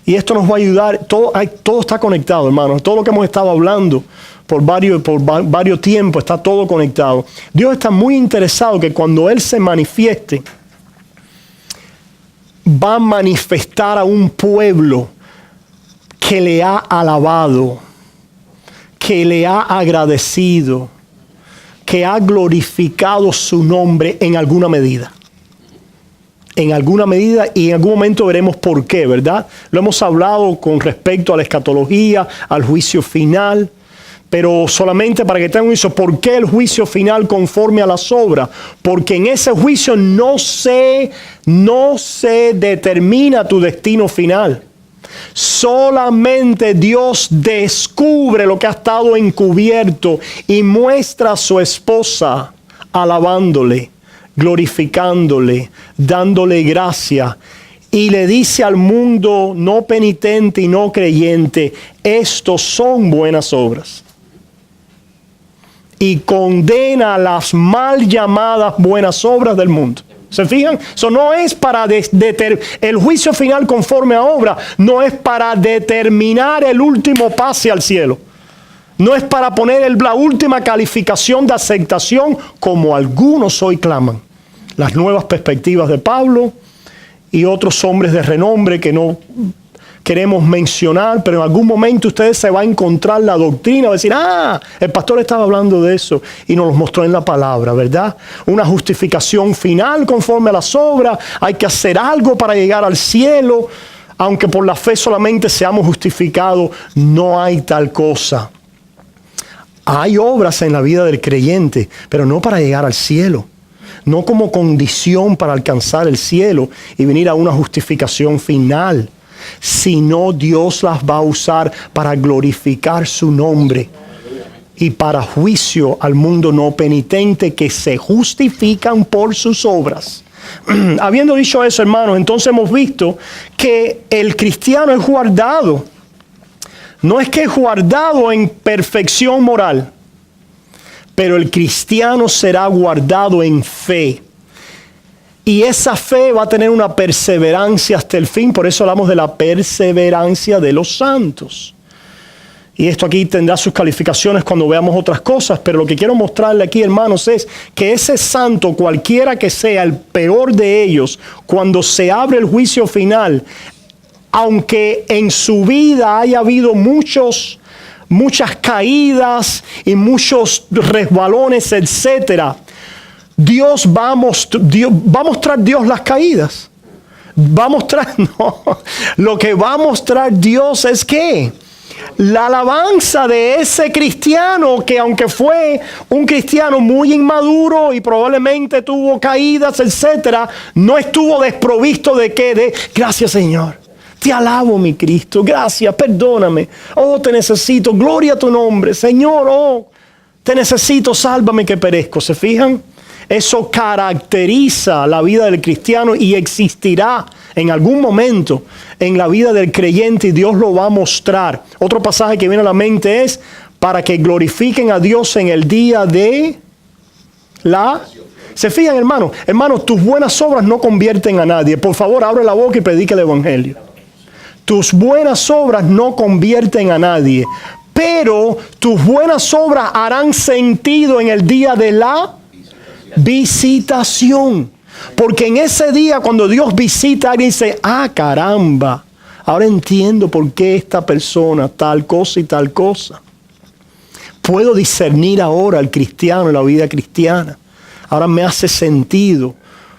Y esto nos va a ayudar, todo está conectado, hermanos. Todo lo que hemos estado hablando por varios tiempos está todo conectado. Dios está muy interesado que cuando Él se manifieste, va a manifestar a un pueblo que le ha alabado, que le ha agradecido, que ha glorificado su nombre en alguna medida. En alguna medida y en algún momento veremos por qué, ¿verdad? Lo hemos hablado con respecto a la escatología, al juicio final, pero solamente para que tengan un juicio. ¿Por qué el juicio final conforme a las obras? Porque en ese juicio no se determina tu destino final. Solamente Dios descubre lo que ha estado encubierto y muestra a su esposa alabándole, glorificándole, dándole gracia, y le dice al mundo no penitente y no creyente, estos son buenas obras, y condena las mal llamadas buenas obras del mundo. ¿Se fijan? Eso no es para el juicio final conforme a obra, no es para determinar el último pase al cielo. No es para poner la última calificación de aceptación, como algunos hoy claman. Las nuevas perspectivas de Pablo y otros hombres de renombre que no queremos mencionar, pero en algún momento ustedes se va a encontrar la doctrina, va a decir, el pastor estaba hablando de eso y nos lo mostró en la palabra, ¿verdad? Una justificación final conforme a las obras, hay que hacer algo para llegar al cielo, aunque por la fe solamente seamos justificados, no hay tal cosa. Hay obras en la vida del creyente, pero no para llegar al cielo. No como condición para alcanzar el cielo y venir a una justificación final. Sino Dios las va a usar para glorificar su nombre. Y para juicio al mundo no penitente que se justifican por sus obras. Habiendo dicho eso, hermanos, entonces hemos visto que el cristiano es guardado. No es que es guardado en perfección moral, pero el cristiano será guardado en fe. Y esa fe va a tener una perseverancia hasta el fin. Por eso hablamos de la perseverancia de los santos. Y esto aquí tendrá sus calificaciones cuando veamos otras cosas. Pero lo que quiero mostrarle aquí, hermanos, es que ese santo, cualquiera que sea el peor de ellos, cuando se abre el juicio final, aunque en su vida haya habido muchas caídas y muchos resbalones, etcétera, va a mostrar Dios las caídas. Lo que va a mostrar Dios es que la alabanza de ese cristiano, que aunque fue un cristiano muy inmaduro y probablemente tuvo caídas, etcétera, no estuvo desprovisto de gracias, Señor. Te alabo, mi Cristo. Gracias, perdóname. Oh, te necesito. Gloria a tu nombre. Señor, oh, te necesito. Sálvame que perezco. ¿Se fijan? Eso caracteriza la vida del cristiano y existirá en algún momento en la vida del creyente y Dios lo va a mostrar. Otro pasaje que viene a la mente es para que glorifiquen a Dios en el día de la... ¿Se fijan, hermano? Hermanos, tus buenas obras no convierten a nadie. Por favor, abre la boca y predica el evangelio. Tus buenas obras no convierten a nadie, pero tus buenas obras harán sentido en el día de la visitación. Porque en ese día cuando Dios visita a alguien dice, ah, caramba, ahora entiendo por qué esta persona tal cosa y tal cosa. Puedo discernir ahora al cristiano, la vida cristiana. Ahora me hace sentido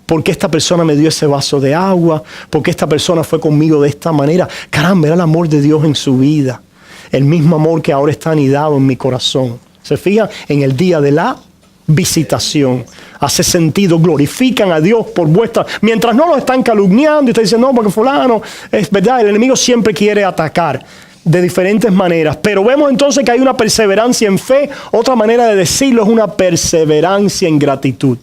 por qué esta persona me dio ese vaso de agua, por qué esta persona fue conmigo de esta manera. Caramba, era el amor de Dios en su vida. El mismo amor que ahora está anidado en mi corazón. ¿Se fijan? En el día de la visitación. Hace sentido, glorifican a Dios por vuestra... Mientras no lo están calumniando y usted dice, no, porque fulano, es verdad, el enemigo siempre quiere atacar de diferentes maneras. Pero vemos entonces que hay una perseverancia en fe. Otra manera de decirlo es una perseverancia en gratitud.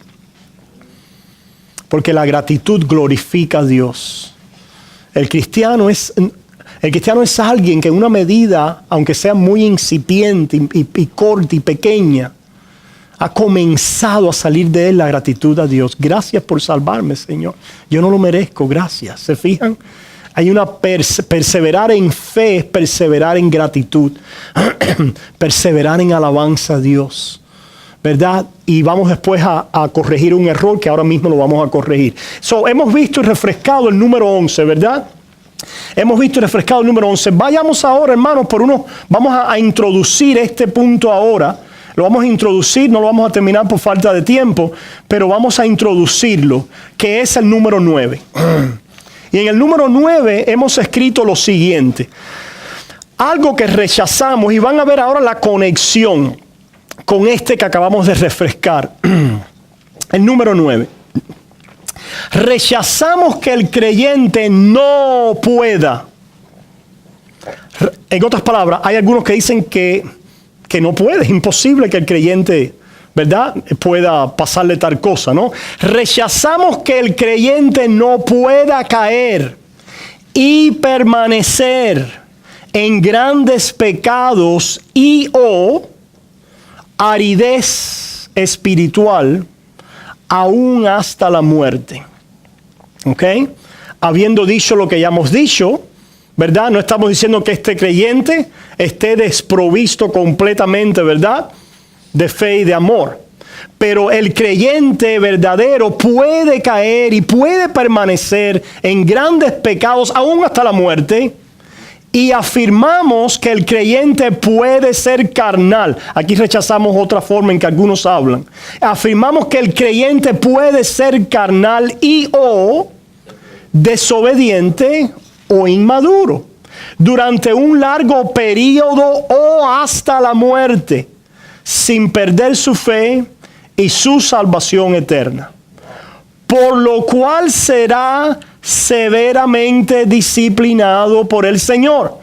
Porque la gratitud glorifica a Dios. El cristiano es alguien que en una medida, aunque sea muy incipiente y corta y pequeña, ha comenzado a salir de él la gratitud a Dios. Gracias por salvarme, Señor. Yo no lo merezco, gracias. ¿Se fijan? Hay una perseverar en fe, es perseverar en gratitud. Perseverar en alabanza a Dios. ¿Verdad? Y vamos después a corregir un error que ahora mismo lo vamos a corregir. Hemos visto y refrescado el número 11, ¿verdad? Hemos visto y refrescado el número 11. Vayamos ahora, hermanos, vamos a introducir este punto ahora. Lo vamos a introducir, no lo vamos a terminar por falta de tiempo, pero vamos a introducirlo, que es el número 9. Y en el número 9 hemos escrito lo siguiente. Algo que rechazamos, y van a ver ahora la conexión con este que acabamos de refrescar. El número 9. Rechazamos que el creyente no pueda. En otras palabras, hay algunos que dicen que no puede, es imposible que el creyente, ¿verdad?, pueda pasarle tal cosa, ¿no? Rechazamos que el creyente no pueda caer y permanecer en grandes pecados y o aridez espiritual aún hasta la muerte. ¿Ok? Habiendo dicho lo que ya hemos dicho, ¿verdad? No estamos diciendo que este creyente esté desprovisto completamente, ¿verdad?, de fe y de amor. Pero el creyente verdadero puede caer y puede permanecer en grandes pecados aún hasta la muerte. Y afirmamos que el creyente puede ser carnal. Aquí rechazamos otra forma en que algunos hablan. Afirmamos que el creyente puede ser carnal y o desobediente o inmaduro durante un largo periodo o hasta la muerte, sin perder su fe y su salvación eterna. Por lo cual será severamente disciplinado por el Señor.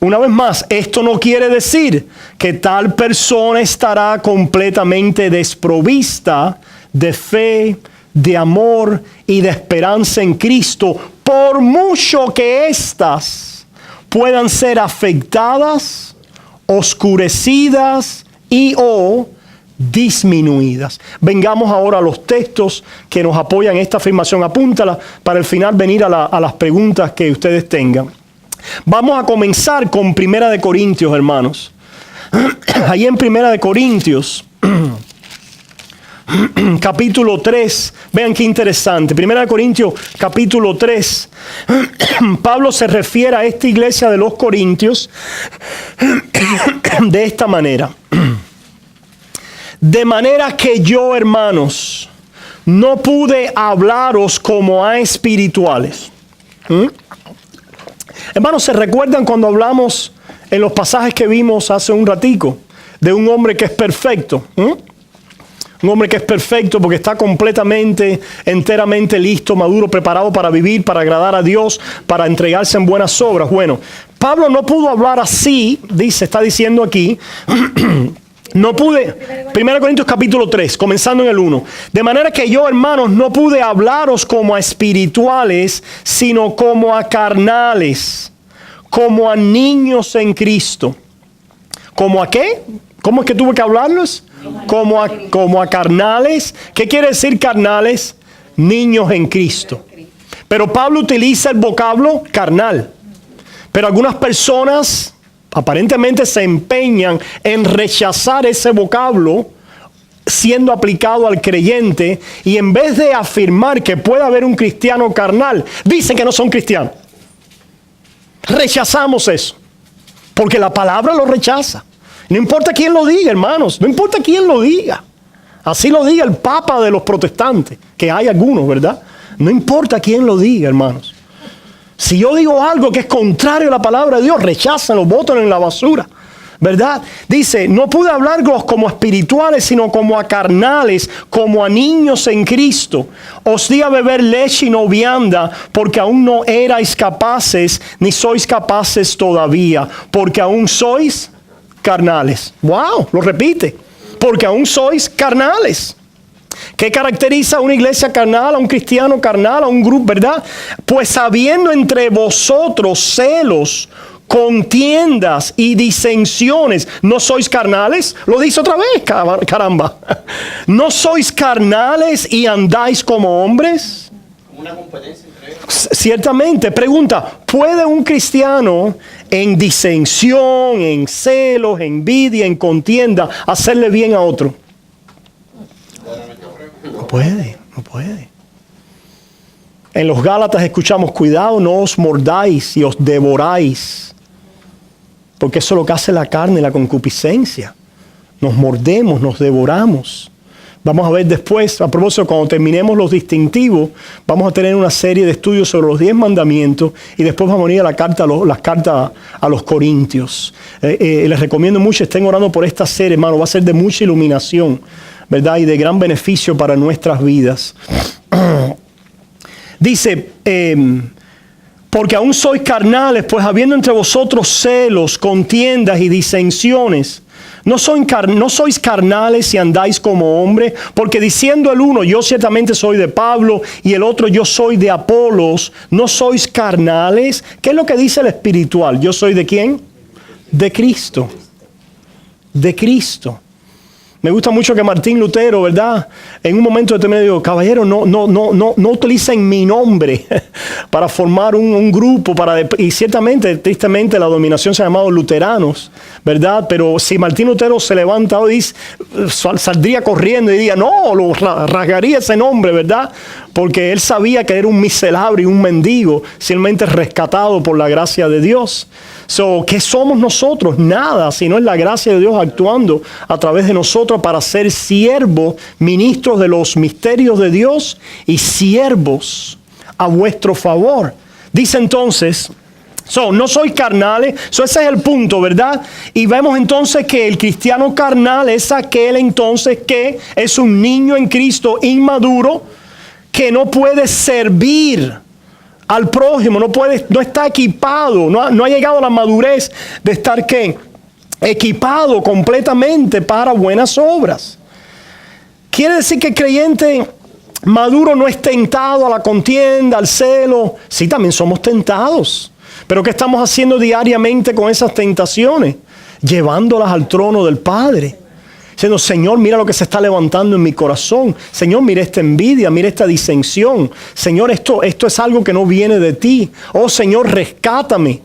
Una vez más, esto no quiere decir que tal persona estará completamente desprovista de fe, de amor y de esperanza en Cristo, por mucho que éstas puedan ser afectadas, oscurecidas y o disminuidas. Vengamos ahora a los textos que nos apoyan esta afirmación. Apúntala para al final venir a las preguntas que ustedes tengan. Vamos a comenzar con 1 Corintios, hermanos. Ahí en 1 Corintios, capítulo 3, vean qué interesante. 1 Corintios, capítulo 3, Pablo se refiere a esta iglesia de los Corintios de esta manera. De manera que yo, hermanos, no pude hablaros como a espirituales. Hermanos, ¿se recuerdan cuando hablamos en los pasajes que vimos hace un ratico de un hombre que es perfecto? Un hombre que es perfecto porque está completamente, enteramente listo, maduro, preparado para vivir, para agradar a Dios, para entregarse en buenas obras. Bueno, Pablo no pudo hablar así, está diciendo aquí. No pude, 1 Corintios capítulo 3, comenzando en el 1. De manera que yo, hermanos, no pude hablaros como a espirituales, sino como a carnales, como a niños en Cristo. ¿Cómo a qué? ¿Cómo es que tuve que hablarlos? Como a carnales. ¿Qué quiere decir carnales? Niños en Cristo. Pero Pablo utiliza el vocablo carnal. Pero algunas personas aparentemente se empeñan en rechazar ese vocablo siendo aplicado al creyente, y en vez de afirmar que puede haber un cristiano carnal, dicen que no son cristianos. Rechazamos eso, porque la palabra lo rechaza. No importa quién lo diga, hermanos, no importa quién lo diga. Así lo diga el Papa de los protestantes, que hay algunos, ¿verdad? No importa quién lo diga, hermanos. Si yo digo algo que es contrario a la palabra de Dios, recházanlo, bótenlo en la basura, ¿verdad? Dice, no pude hablarlos como espirituales, sino como a carnales, como a niños en Cristo. Os di a beber leche y no vianda, porque aún no erais capaces, ni sois capaces todavía, porque aún sois carnales. Wow, lo repite. Porque aún sois carnales. ¿Qué caracteriza a una iglesia carnal, a un cristiano carnal, a un grupo, verdad? Pues habiendo entre vosotros celos, contiendas y disensiones, ¿no sois carnales? Lo dice otra vez, caramba. ¿No sois carnales y andáis como hombres? Una competencia entre ellos. Ciertamente, pregunta, ¿puede un cristiano en disensión, en celos, envidia, en contienda, hacerle bien a otro? No puede, no puede. En los Gálatas escuchamos, cuidado, no os mordáis y os devoráis, porque eso es lo que hace la carne, la concupiscencia. Nos mordemos, nos devoramos. Vamos a ver después, a propósito, cuando terminemos los distintivos, vamos a tener una serie de estudios sobre los 10 mandamientos y después vamos a venir a las cartas a los Corintios. Les recomiendo mucho, estén orando por esta serie, hermano, va a ser de mucha iluminación, ¿verdad? Y de gran beneficio para nuestras vidas. Dice, porque aún sois carnales, pues habiendo entre vosotros celos, contiendas y disensiones, no sois carnales y andáis como hombres, porque diciendo el uno, yo ciertamente soy de Pablo, y el otro, yo soy de Apolos, no sois carnales. ¿Qué es lo que dice el espiritual? ¿Yo soy de quién? De Cristo. De Cristo. Me gusta mucho que Martín Lutero, ¿verdad? En un momento determinado digo, caballero, no utilicen mi nombre para formar un grupo. Y ciertamente, tristemente, la dominación se ha llamado luteranos, ¿verdad? Pero si Martín Lutero se levanta hoy, saldría corriendo y diría, no, lo rasgaría ese nombre, ¿verdad? Porque él sabía que era un miserable y un mendigo, simplemente rescatado por la gracia de Dios. ¿Qué somos nosotros? Nada, sino es la gracia de Dios actuando a través de nosotros para ser siervos, ministros de los misterios de Dios y siervos a vuestro favor. Dice entonces, no sois carnales, ese es el punto, ¿verdad? Y vemos entonces que el cristiano carnal es aquel entonces que es un niño en Cristo inmaduro, que no puede servir al prójimo, no está equipado, no ha llegado a la madurez de estar ¿qué? Equipado completamente para buenas obras. Quiere decir que el creyente maduro no es tentado a la contienda, al celo. Sí, también somos tentados. Pero ¿qué estamos haciendo diariamente con esas tentaciones? Llevándolas al trono del Padre. Diciendo, Señor, mira lo que se está levantando en mi corazón. Señor, mira esta envidia, mira esta disensión. Señor, esto es algo que no viene de ti. Oh, Señor, rescátame.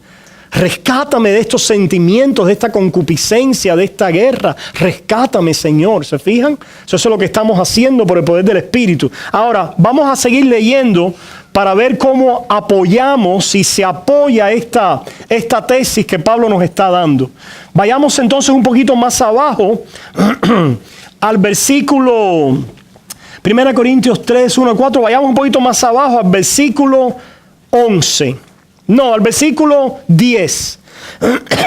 Rescátame de estos sentimientos, de esta concupiscencia, de esta guerra. Rescátame, Señor. ¿Se fijan? Eso es lo que estamos haciendo por el poder del Espíritu. Ahora, vamos a seguir leyendo para ver cómo apoyamos, si se apoya esta tesis que Pablo nos está dando. Vayamos entonces un poquito más abajo al versículo 1 Corintios 3, 1 al 4. Vayamos un poquito más abajo al versículo 11. No, al versículo 10.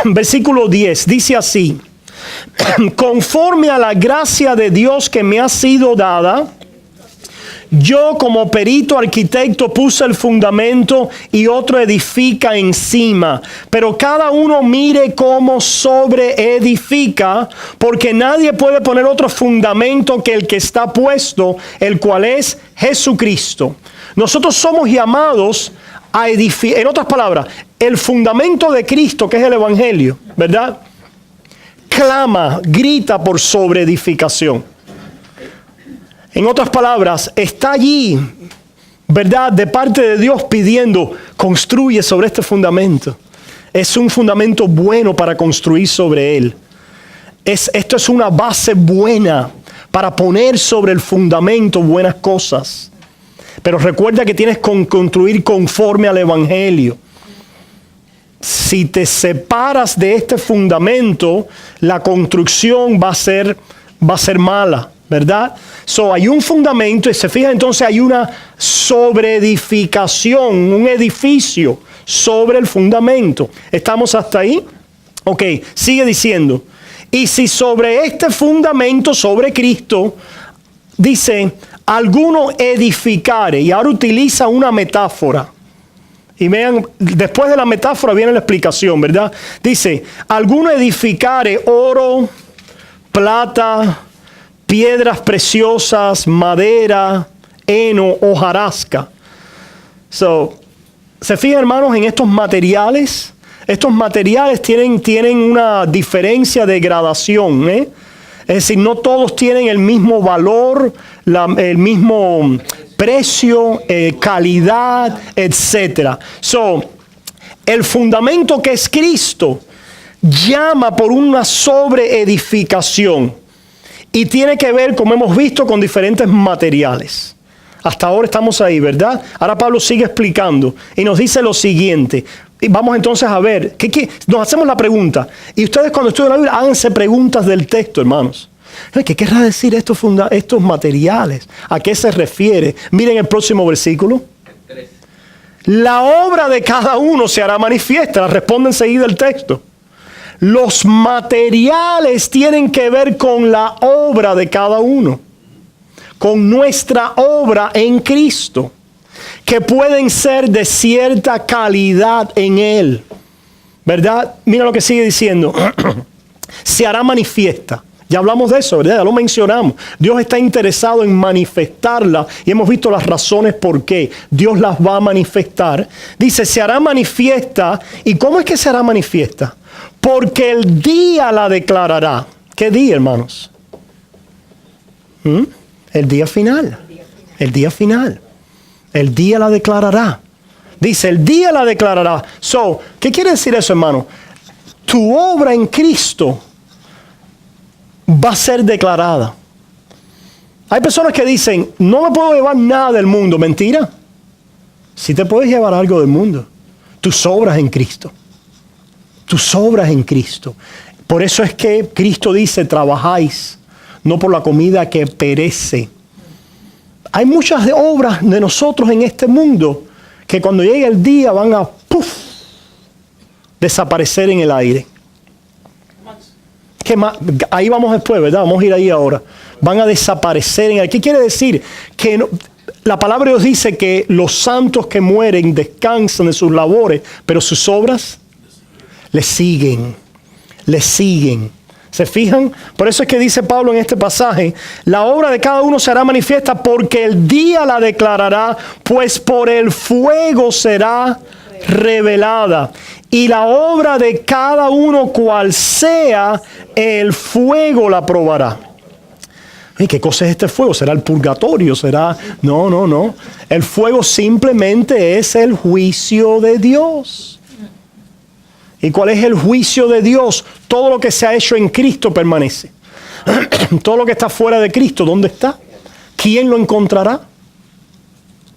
Versículo 10 dice así: conforme a la gracia de Dios que me ha sido dada, yo como perito arquitecto puse el fundamento y otro edifica encima. Pero cada uno mire cómo sobreedifica, porque nadie puede poner otro fundamento que el que está puesto, el cual es Jesucristo. Nosotros somos llamados a edificar, en otras palabras, el fundamento de Cristo, que es el Evangelio, ¿verdad? Clama, grita por sobreedificación. En otras palabras, está allí, ¿verdad?, de parte de Dios pidiendo, construye sobre este fundamento. Es un fundamento bueno para construir sobre él. Esto es una base buena para poner sobre el fundamento buenas cosas. Pero recuerda que tienes que construir conforme al Evangelio. Si te separas de este fundamento, la construcción va a ser mala, ¿verdad? Hay un fundamento y se fija entonces hay una sobreedificación, un edificio sobre el fundamento. ¿Estamos hasta ahí? Ok, sigue diciendo. Y si sobre este fundamento, sobre Cristo, dice, alguno edificare, y ahora utiliza una metáfora. Y vean, después de la metáfora viene la explicación, ¿verdad? Dice, alguno edificare oro, plata, piedras preciosas, madera, heno, hojarasca. ¿Se fijan, hermanos, en estos materiales? Estos materiales tienen una diferencia de gradación, ¿eh? Es decir, no todos tienen el mismo valor, el mismo precio, calidad, etc. El fundamento que es Cristo llama por una sobreedificación y tiene que ver, como hemos visto, con diferentes materiales. Hasta ahora estamos ahí, ¿verdad? Ahora Pablo sigue explicando y nos dice lo siguiente. Y vamos entonces a ver, nos hacemos la pregunta. Y ustedes cuando estudian la Biblia, háganse preguntas del texto, hermanos. ¿Qué querrá decir estos materiales? ¿A qué se refiere? Miren el próximo versículo. La obra de cada uno se hará manifiesta. La responde enseguida el texto. Los materiales tienen que ver con la obra de cada uno. Con nuestra obra en Cristo. Que pueden ser de cierta calidad en Él. ¿Verdad? Mira lo que sigue diciendo. Se hará manifiesta. Ya hablamos de eso, ¿verdad? Ya lo mencionamos. Dios está interesado en manifestarla y hemos visto las razones por qué Dios las va a manifestar. Dice, se hará manifiesta. ¿Y cómo es que se hará manifiesta? Porque el día la declarará. ¿Qué día, hermanos? El día final. El día final. El día la declarará. Dice, el día la declarará. ¿Qué quiere decir eso, hermano? Tu obra en Cristo va a ser declarada. Hay personas que dicen, no me puedo llevar nada del mundo. Mentira. Sí te puedes llevar algo del mundo. Tus obras en Cristo. Tus obras en Cristo. Por eso es que Cristo dice, trabajáis, no por la comida que perece. Hay muchas obras de nosotros en este mundo que cuando llegue el día van a desaparecer en el aire. ¿Qué más? Ahí vamos después, ¿verdad? Vamos a ir ahí ahora. Van a desaparecer en el aire. ¿Qué quiere decir? Que la palabra de Dios dice que los santos que mueren descansan de sus labores, pero sus obras les siguen. Les siguen. ¿Se fijan? Por eso es que dice Pablo en este pasaje, la obra de cada uno será manifiesta porque el día la declarará, pues por el fuego será revelada. Y la obra de cada uno cual sea, el fuego la probará. ¿Y qué cosa es este fuego? ¿Será el purgatorio? ¿Será? No. El fuego simplemente es el juicio de Dios. ¿Y cuál es el juicio de Dios? Todo lo que se ha hecho en Cristo permanece. Todo lo que está fuera de Cristo, ¿dónde está? ¿Quién lo encontrará?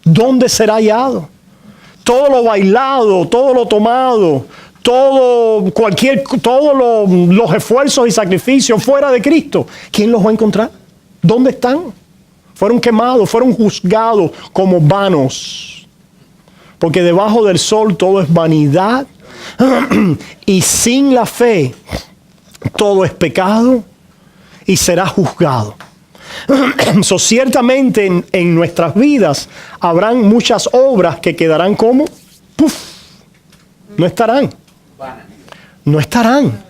¿Dónde será hallado? Todo lo bailado, todo lo tomado, todos los esfuerzos y sacrificios fuera de Cristo, ¿quién los va a encontrar? ¿Dónde están? Fueron quemados, fueron juzgados como vanos. Porque debajo del sol todo es vanidad. Y sin la fe todo es pecado y será juzgado. Ciertamente en nuestras vidas habrán muchas obras que quedarán como no estarán. No estarán.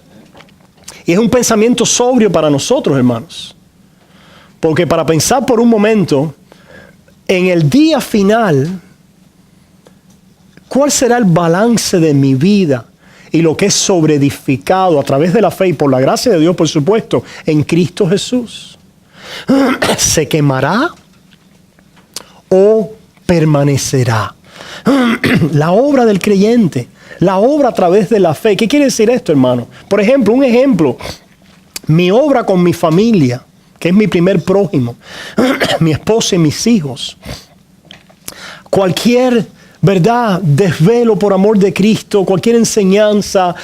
Y es un pensamiento sobrio para nosotros, hermanos. Porque para pensar por un momento en el día final, ¿cuál será el balance de mi vida y lo que es sobreedificado a través de la fe y por la gracia de Dios, por supuesto, en Cristo Jesús? ¿Se quemará o permanecerá? La obra del creyente, la obra a través de la fe. ¿Qué quiere decir esto, hermano? Por ejemplo, un ejemplo, mi obra con mi familia, que es mi primer prójimo, mi esposa y mis hijos. Cualquier, ¿verdad?, desvelo por amor de Cristo, cualquier enseñanza,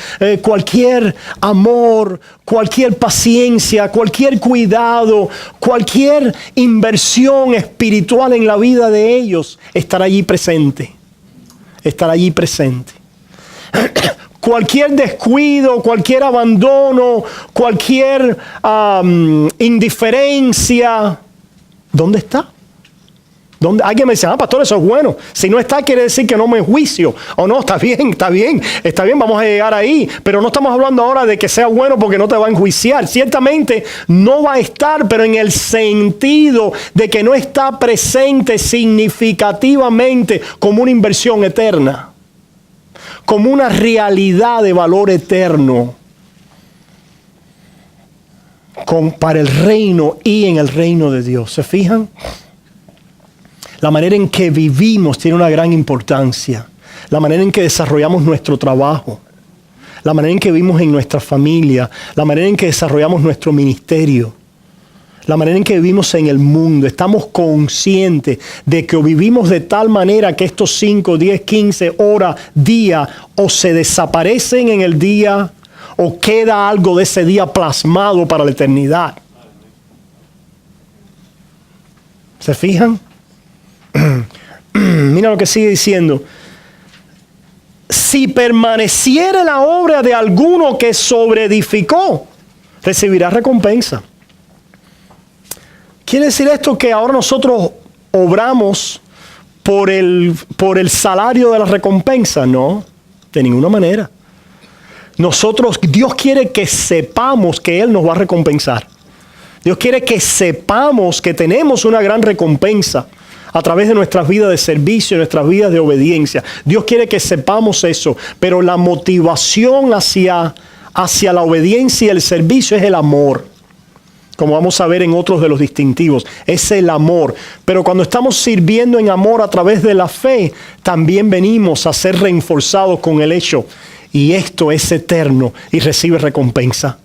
cualquier amor, cualquier paciencia, cualquier cuidado, cualquier inversión espiritual en la vida de ellos, estará allí presente. Estará allí presente. Cualquier descuido, cualquier abandono, cualquier indiferencia, ¿dónde está? Alguien me dice, pastor, eso es bueno. Si no está, quiere decir que no me juicio. O no, está bien, vamos a llegar ahí. Pero no estamos hablando ahora de que sea bueno porque no te va a enjuiciar. Ciertamente no va a estar, pero en el sentido de que no está presente significativamente como una inversión eterna, como una realidad de valor eterno para el reino y en el reino de Dios. ¿Se fijan? La manera en que vivimos tiene una gran importancia. La manera en que desarrollamos nuestro trabajo. La manera en que vivimos en nuestra familia. La manera en que desarrollamos nuestro ministerio. La manera en que vivimos en el mundo. Estamos conscientes de que o vivimos de tal manera que estos 5, 10, 15 horas, día, o se desaparecen en el día, o queda algo de ese día plasmado para la eternidad. ¿Se fijan? Mira lo que sigue diciendo. Si permaneciere la obra de alguno que sobreedificó, recibirá recompensa. ¿Quiere decir esto que ahora nosotros obramos por el salario de la recompensa? No, de ninguna manera. Dios quiere que sepamos que Él nos va a recompensar. Dios quiere que sepamos que tenemos una gran recompensa a través de nuestras vidas de servicio, nuestras vidas de obediencia. Dios quiere que sepamos eso, pero la motivación hacia la obediencia y el servicio es el amor. Como vamos a ver en otros de los distintivos, es el amor. Pero cuando estamos sirviendo en amor a través de la fe, también venimos a ser reforzados con el hecho. Y esto es eterno y recibe recompensa.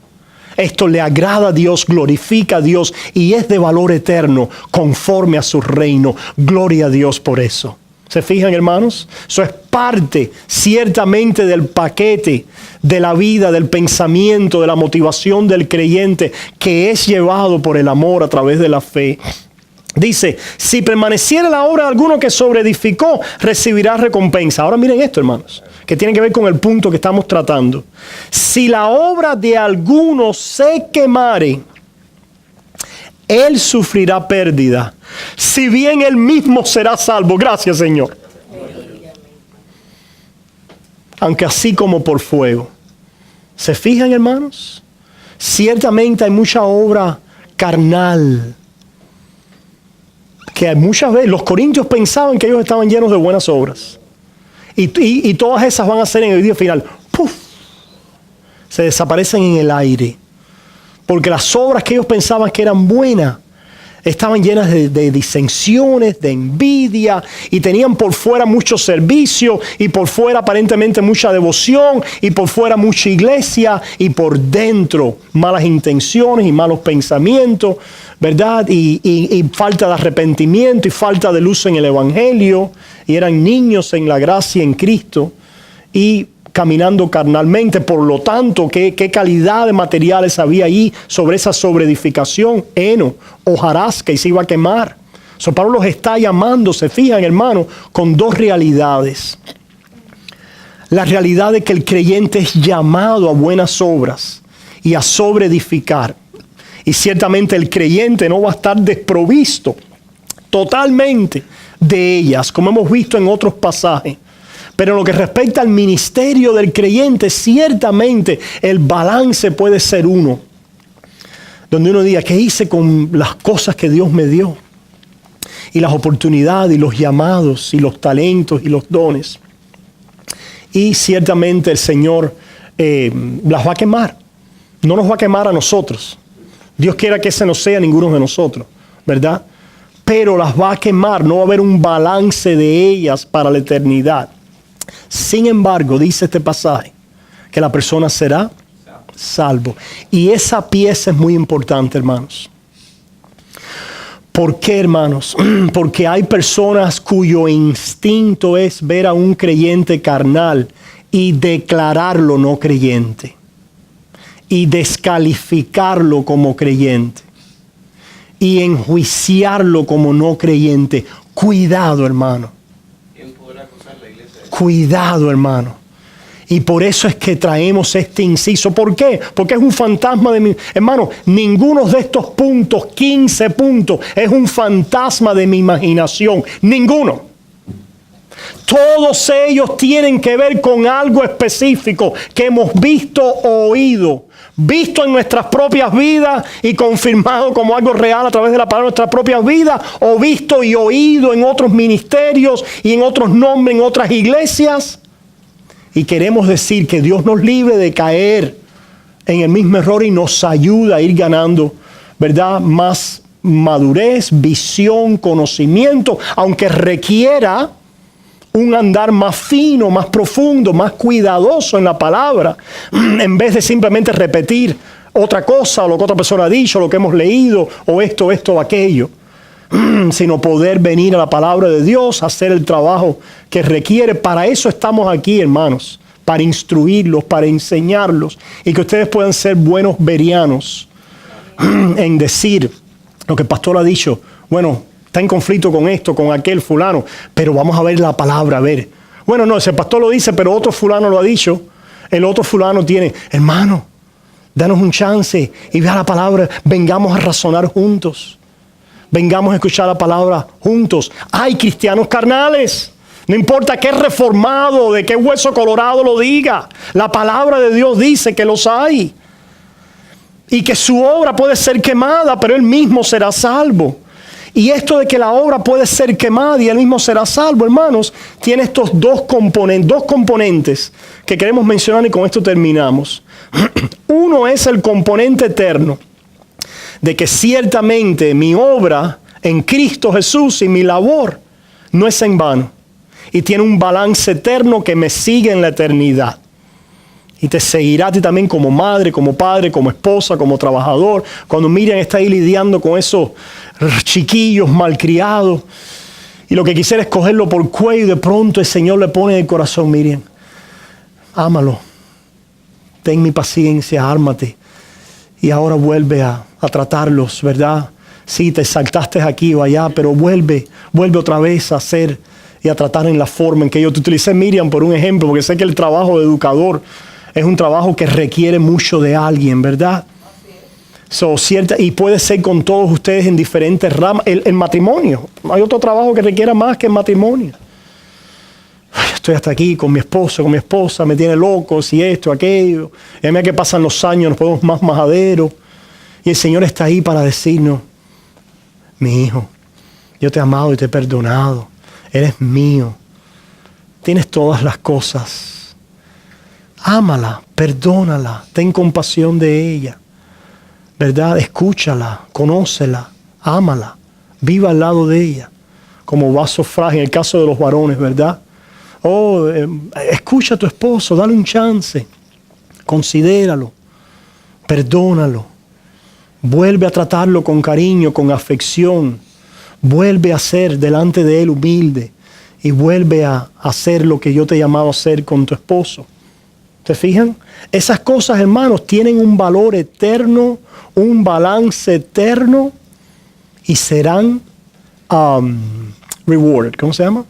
Esto le agrada a Dios, glorifica a Dios y es de valor eterno conforme a su reino. Gloria a Dios por eso. ¿Se fijan, hermanos? Eso es parte ciertamente del paquete de la vida, del pensamiento, de la motivación del creyente que es llevado por el amor a través de la fe. Dice, si permaneciera la obra de alguno que sobreedificó, recibirá recompensa. Ahora miren esto, hermanos, que tiene que ver con el punto que estamos tratando. Si la obra de alguno se quemare, él sufrirá pérdida, si bien él mismo será salvo. Gracias, Señor. Aunque así como por fuego. ¿Se fijan, hermanos? Ciertamente hay mucha obra carnal. Que muchas veces los corintios pensaban que ellos estaban llenos de buenas obras. Y todas esas van a ser en el día final. ¡Puf! Se desaparecen en el aire. Porque las obras que ellos pensaban que eran buenas estaban llenas de disensiones, de envidia, y tenían por fuera mucho servicio, y por fuera aparentemente mucha devoción, y por fuera mucha iglesia, y por dentro malas intenciones y malos pensamientos, ¿verdad? Y falta de arrepentimiento y falta de luz en el Evangelio, y eran niños en la gracia en Cristo, y caminando carnalmente. Por lo tanto, ¿qué calidad de materiales había ahí sobre esa sobreedificación? Heno, hojarasca, y se iba a quemar. Pablo los está llamando, se fijan, hermano, con dos realidades. La realidad de que el creyente es llamado a buenas obras y a sobreedificar. Y ciertamente el creyente no va a estar desprovisto totalmente de ellas, como hemos visto en otros pasajes. Pero en lo que respecta al ministerio del creyente, ciertamente el balance puede ser uno. Donde uno diga, ¿qué hice con las cosas que Dios me dio? Y las oportunidades, y los llamados, y los talentos, y los dones. Y ciertamente el Señor las va a quemar. No nos va a quemar a nosotros. Dios quiera que ese no sea ninguno de nosotros, ¿verdad? Pero las va a quemar, no va a haber un balance de ellas para la eternidad. Sin embargo, dice este pasaje, que la persona será salvo. Y esa pieza es muy importante, hermanos. ¿Por qué, hermanos? Porque hay personas cuyo instinto es ver a un creyente carnal y declararlo no creyente. Y descalificarlo como creyente. Y enjuiciarlo como no creyente. Cuidado, hermano. ¿Quién podrá acusar la iglesia? Cuidado, hermano. Y por eso es que traemos este inciso. ¿Por qué? Porque es un fantasma de mi... Hermano, ninguno de estos puntos, 15 puntos, es un fantasma de mi imaginación. Ninguno. Todos ellos tienen que ver con algo específico que hemos visto o oído. Visto en nuestras propias vidas y confirmado como algo real a través de la palabra de nuestras propias vidas. O visto y oído en otros ministerios y en otros nombres, en otras iglesias. Y queremos decir que Dios nos libre de caer en el mismo error y nos ayuda a ir ganando, ¿verdad? Más madurez, visión, conocimiento, aunque requiera un andar más fino, más profundo, más cuidadoso en la palabra, en vez de simplemente repetir otra cosa, o lo que otra persona ha dicho, lo que hemos leído, o esto, o aquello. Sino poder venir a la palabra de Dios, hacer el trabajo que requiere. Para eso estamos aquí, hermanos, para instruirlos, para enseñarlos y que ustedes puedan ser buenos berianos en decir lo que el pastor ha dicho. Bueno, está en conflicto con esto, con aquel fulano, pero vamos a ver la palabra, a ver. Bueno, no, ese pastor lo dice, pero otro fulano lo ha dicho. El otro fulano tiene, hermano, danos un chance y vea la palabra, vengamos a razonar juntos. Vengamos a escuchar la palabra juntos. Hay cristianos carnales. No importa qué reformado, de qué hueso colorado lo diga. La palabra de Dios dice que los hay. Y que su obra puede ser quemada, pero él mismo será salvo. Y esto de que la obra puede ser quemada y él mismo será salvo, hermanos, tiene estos dos componentes que queremos mencionar y con esto terminamos. Uno es el componente eterno. De que ciertamente mi obra en Cristo Jesús y mi labor no es en vano. Y tiene un balance eterno que me sigue en la eternidad. Y te seguirá a ti también como madre, como padre, como esposa, como trabajador. Cuando Miriam está ahí lidiando con esos chiquillos malcriados. Y lo que quisiera es cogerlo por cuello y de pronto el Señor le pone en el corazón, Miriam, ámalo. Ten mi paciencia, ármate. Y ahora vuelve a tratarlos, ¿verdad? Sí, te saltaste aquí o allá, pero vuelve otra vez a hacer y a tratar en la forma en que yo te utilicé, Miriam, por un ejemplo, porque sé que el trabajo de educador es un trabajo que requiere mucho de alguien, ¿verdad? Y puede ser con todos ustedes en diferentes ramas. El matrimonio, hay otro trabajo que requiera más que el matrimonio. Estoy hasta aquí con mi esposo, con mi esposa, me tiene loco, si esto, aquello. Y a medida que pasan los años nos ponemos más majaderos. Y el Señor está ahí para decirnos, mi hijo, yo te he amado y te he perdonado. Eres mío. Tienes todas las cosas. Ámala, perdónala, ten compasión de ella. ¿Verdad? Escúchala, conócela, ámala, viva al lado de ella. Como vaso frágil, en el caso de los varones, ¿verdad? Escucha a tu esposo, dale un chance, considéralo, perdónalo, vuelve a tratarlo con cariño, con afección, vuelve a ser delante de él humilde y vuelve a hacer lo que yo te he llamado a hacer con tu esposo. ¿Se fijan? Esas cosas, hermanos, tienen un valor eterno, un balance eterno y serán rewarded. ¿Cómo se llama?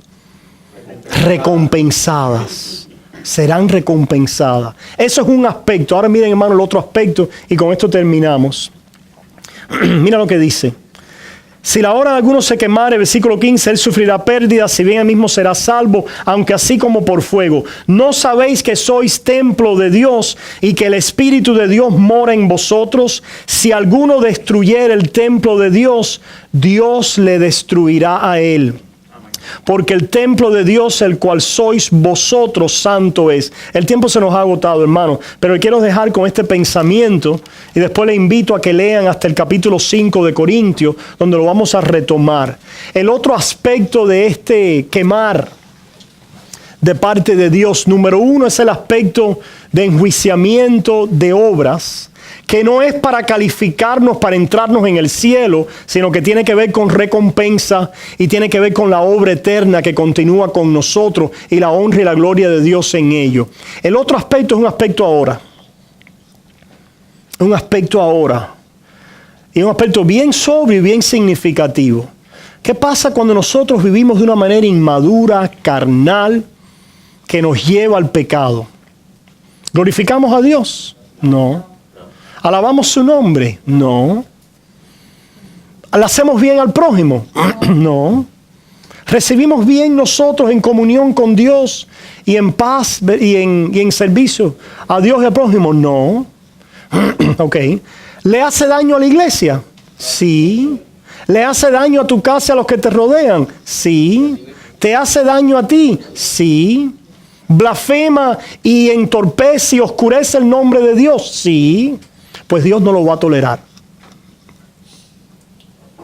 Recompensadas. Serán recompensadas. Eso es un aspecto. Ahora miren, hermano, el otro aspecto y con esto terminamos. Mira lo que dice. Si la obra de alguno se quemare, versículo 15, él sufrirá pérdida, si bien él mismo será salvo, aunque así como por fuego. ¿No sabéis que sois templo de Dios y que el Espíritu de Dios mora en vosotros? Si alguno destruyere el templo de Dios, Dios le destruirá a él. Porque el templo de Dios, el cual sois vosotros, santo es. El tiempo se nos ha agotado, hermano, pero quiero dejar con este pensamiento y después le invito a que lean hasta el capítulo 5 de Corintios, donde lo vamos a retomar. El otro aspecto de este quemar de parte de Dios, número uno, es el aspecto de enjuiciamiento de obras que no es para calificarnos, para entrarnos en el cielo, sino que tiene que ver con recompensa y tiene que ver con la obra eterna que continúa con nosotros y la honra y la gloria de Dios en ello. El otro aspecto es un aspecto ahora. Un aspecto ahora. Y un aspecto bien sobrio y bien significativo. ¿Qué pasa cuando nosotros vivimos de una manera inmadura, carnal, que nos lleva al pecado? ¿Glorificamos a Dios? No. ¿Alabamos su nombre? No. ¿Le hacemos bien al prójimo? No. ¿Recibimos bien nosotros en comunión con Dios y en paz y en servicio a Dios y al prójimo? No. Ok. ¿Le hace daño a la iglesia? Sí. ¿Le hace daño a tu casa y a los que te rodean? Sí. ¿Te hace daño a ti? Sí. ¿Blasfema y entorpece y oscurece el nombre de Dios? Sí. Pues Dios no lo va a tolerar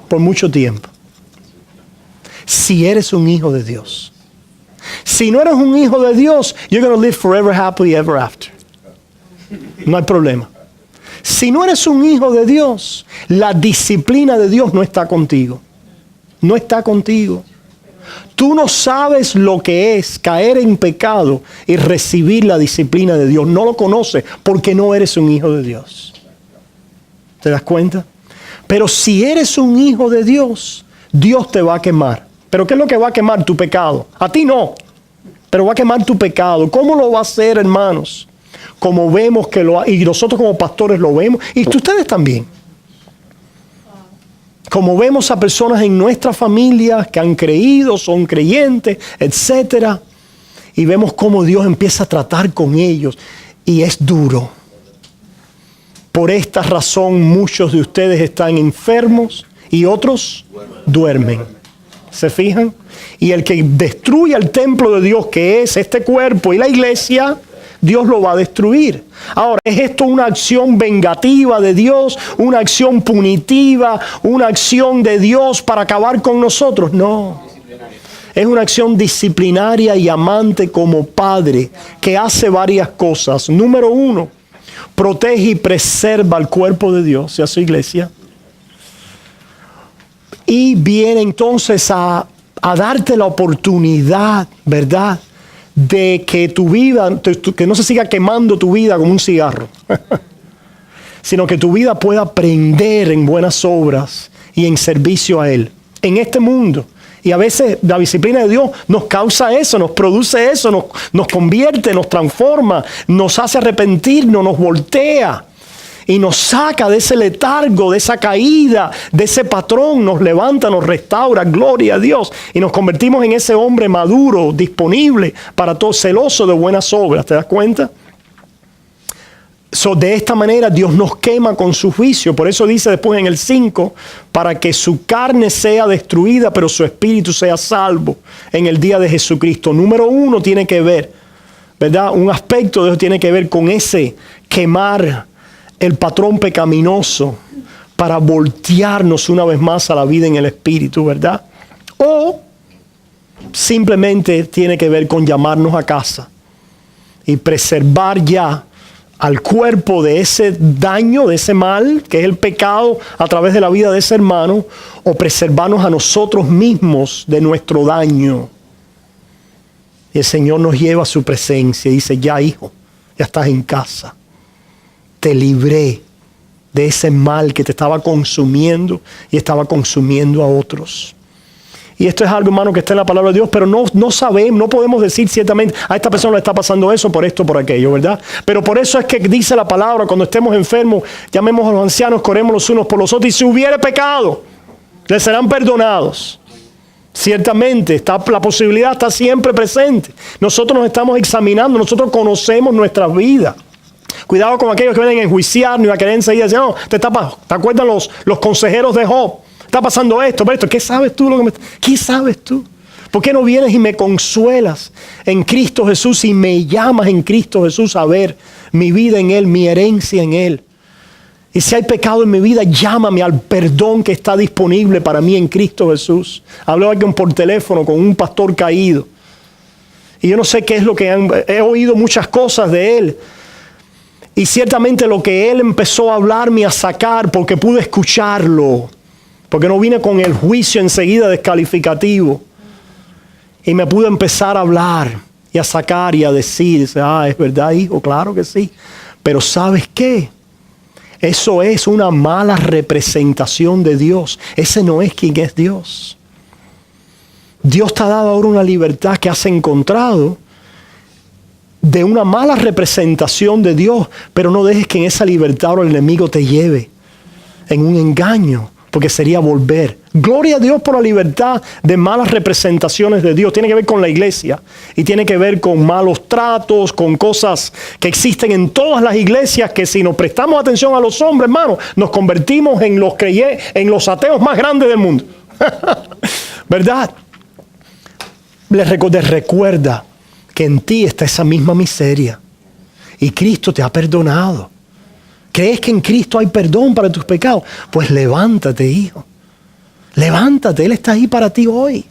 por mucho tiempo. Si eres un hijo de Dios. Si no eres un hijo de Dios, you're going to live forever happily ever after. No hay problema. Si no eres un hijo de Dios, la disciplina de Dios no está contigo. No está contigo. Tú no sabes lo que es caer en pecado y recibir la disciplina de Dios. No lo conoces porque no eres un hijo de Dios. ¿Te das cuenta? Pero si eres un hijo de Dios, Dios te va a quemar. ¿Pero qué es lo que va a quemar? Tu pecado. A ti no, pero va a quemar tu pecado. ¿Cómo lo va a hacer, hermanos? Como vemos que lo ha, y nosotros como pastores lo vemos, y ustedes también. Como vemos a personas en nuestras familias que han creído, son creyentes, etcétera, y vemos cómo Dios empieza a tratar con ellos, y es duro. Por esta razón muchos de ustedes están enfermos y otros duermen. ¿Se fijan? Y el que destruya el templo de Dios, que es este cuerpo y la iglesia, Dios lo va a destruir. Ahora, ¿es esto una acción vengativa de Dios? ¿Una acción punitiva? ¿Una acción de Dios para acabar con nosotros? No. Es una acción disciplinaria y amante como padre que hace varias cosas. Número uno, protege y preserva el cuerpo de Dios y a su iglesia. Y viene entonces a darte la oportunidad, ¿verdad?, de que tu vida, que no se siga quemando tu vida como un cigarro, sino que tu vida pueda prender en buenas obras y en servicio a Él, en este mundo. Y a veces la disciplina de Dios nos causa eso, nos produce eso, nos convierte, nos transforma, nos hace arrepentirnos, nos voltea y nos saca de ese letargo, de esa caída, de ese patrón, nos levanta, nos restaura, gloria a Dios, y nos convertimos en ese hombre maduro, disponible para todo, celoso de buenas obras. ¿Te das cuenta? De esta manera Dios nos quema con su juicio. Por eso dice después en el 5, para que su carne sea destruida, pero su espíritu sea salvo en el día de Jesucristo. Número uno tiene que ver, ¿verdad? Un aspecto de eso tiene que ver con ese quemar el patrón pecaminoso para voltearnos una vez más a la vida en el espíritu, ¿verdad? O simplemente tiene que ver con llamarnos a casa y preservar ya al cuerpo de ese daño, de ese mal, que es el pecado a través de la vida de ese hermano, o preservarnos a nosotros mismos de nuestro daño. Y el Señor nos lleva a su presencia y dice, ya hijo, ya estás en casa. Te libré de ese mal que te estaba consumiendo y estaba consumiendo a otros. Y esto es algo, hermano, que está en la palabra de Dios, pero no sabemos, no podemos decir ciertamente, a esta persona le está pasando eso, por esto, por aquello, ¿verdad? Pero por eso es que dice la palabra, cuando estemos enfermos, llamemos a los ancianos, oremos los unos por los otros, y si hubiere pecado, les serán perdonados. Ciertamente, la posibilidad está siempre presente. Nosotros nos estamos examinando, nosotros conocemos nuestras vidas. Cuidado con aquellos que vienen a enjuiciarnos y a querer enseguida decir, no, ¿te acuerdan los consejeros de Job? Está pasando esto, pero esto. ¿Qué sabes tú? ¿Qué sabes tú? ¿Por qué no vienes y me consuelas en Cristo Jesús y me llamas en Cristo Jesús a ver mi vida en Él, mi herencia en Él? Y si hay pecado en mi vida, llámame al perdón que está disponible para mí en Cristo Jesús. Habló alguien por teléfono con un pastor caído. Y yo no sé qué es lo que he oído muchas cosas de él. Y ciertamente lo que Él empezó a hablarme, a sacar, porque pude escucharlo, porque no vine con el juicio enseguida descalificativo. Y me pude empezar a hablar y a sacar y a decir, es verdad, hijo, claro que sí. Pero ¿sabes qué? Eso es una mala representación de Dios. Ese no es quien es Dios. Dios te ha dado ahora una libertad que has encontrado de una mala representación de Dios, pero no dejes que en esa libertad ahora el enemigo te lleve en un engaño, porque sería volver. Gloria a Dios por la libertad de malas representaciones de Dios. Tiene que ver con la iglesia y tiene que ver con malos tratos, con cosas que existen en todas las iglesias, que si nos prestamos atención a los hombres, hermano, nos convertimos en los ateos más grandes del mundo. ¿Verdad? Recuerda que en ti está esa misma miseria y Cristo te ha perdonado. ¿Crees que en Cristo hay perdón para tus pecados? Pues levántate, hijo. Levántate, Él está ahí para ti hoy.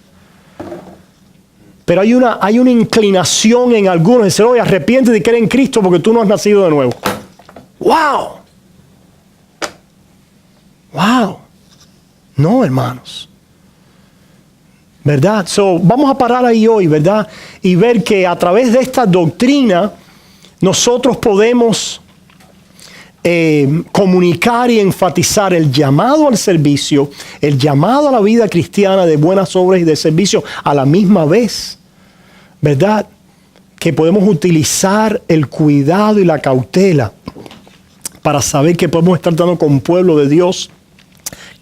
Pero hay una inclinación en algunos de decir, oye, arrepiéntete y cree en Cristo porque tú no has nacido de nuevo. ¡Wow! ¡Wow! No, hermanos. ¿Verdad? Vamos a parar ahí hoy, ¿verdad? Y ver que a través de esta doctrina nosotros podemos comunicar y enfatizar el llamado al servicio, el llamado a la vida cristiana de buenas obras y de servicio a la misma vez, ¿verdad? Que podemos utilizar el cuidado y la cautela para saber que podemos estar dando con un pueblo de Dios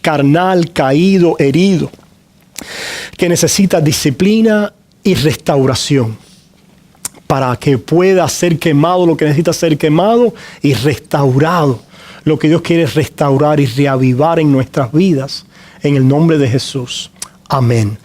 carnal, caído, herido, que necesita disciplina y restauración para que pueda ser quemado lo que necesita ser quemado y restaurado lo que Dios quiere restaurar y reavivar en nuestras vidas, en el nombre de Jesús. Amén.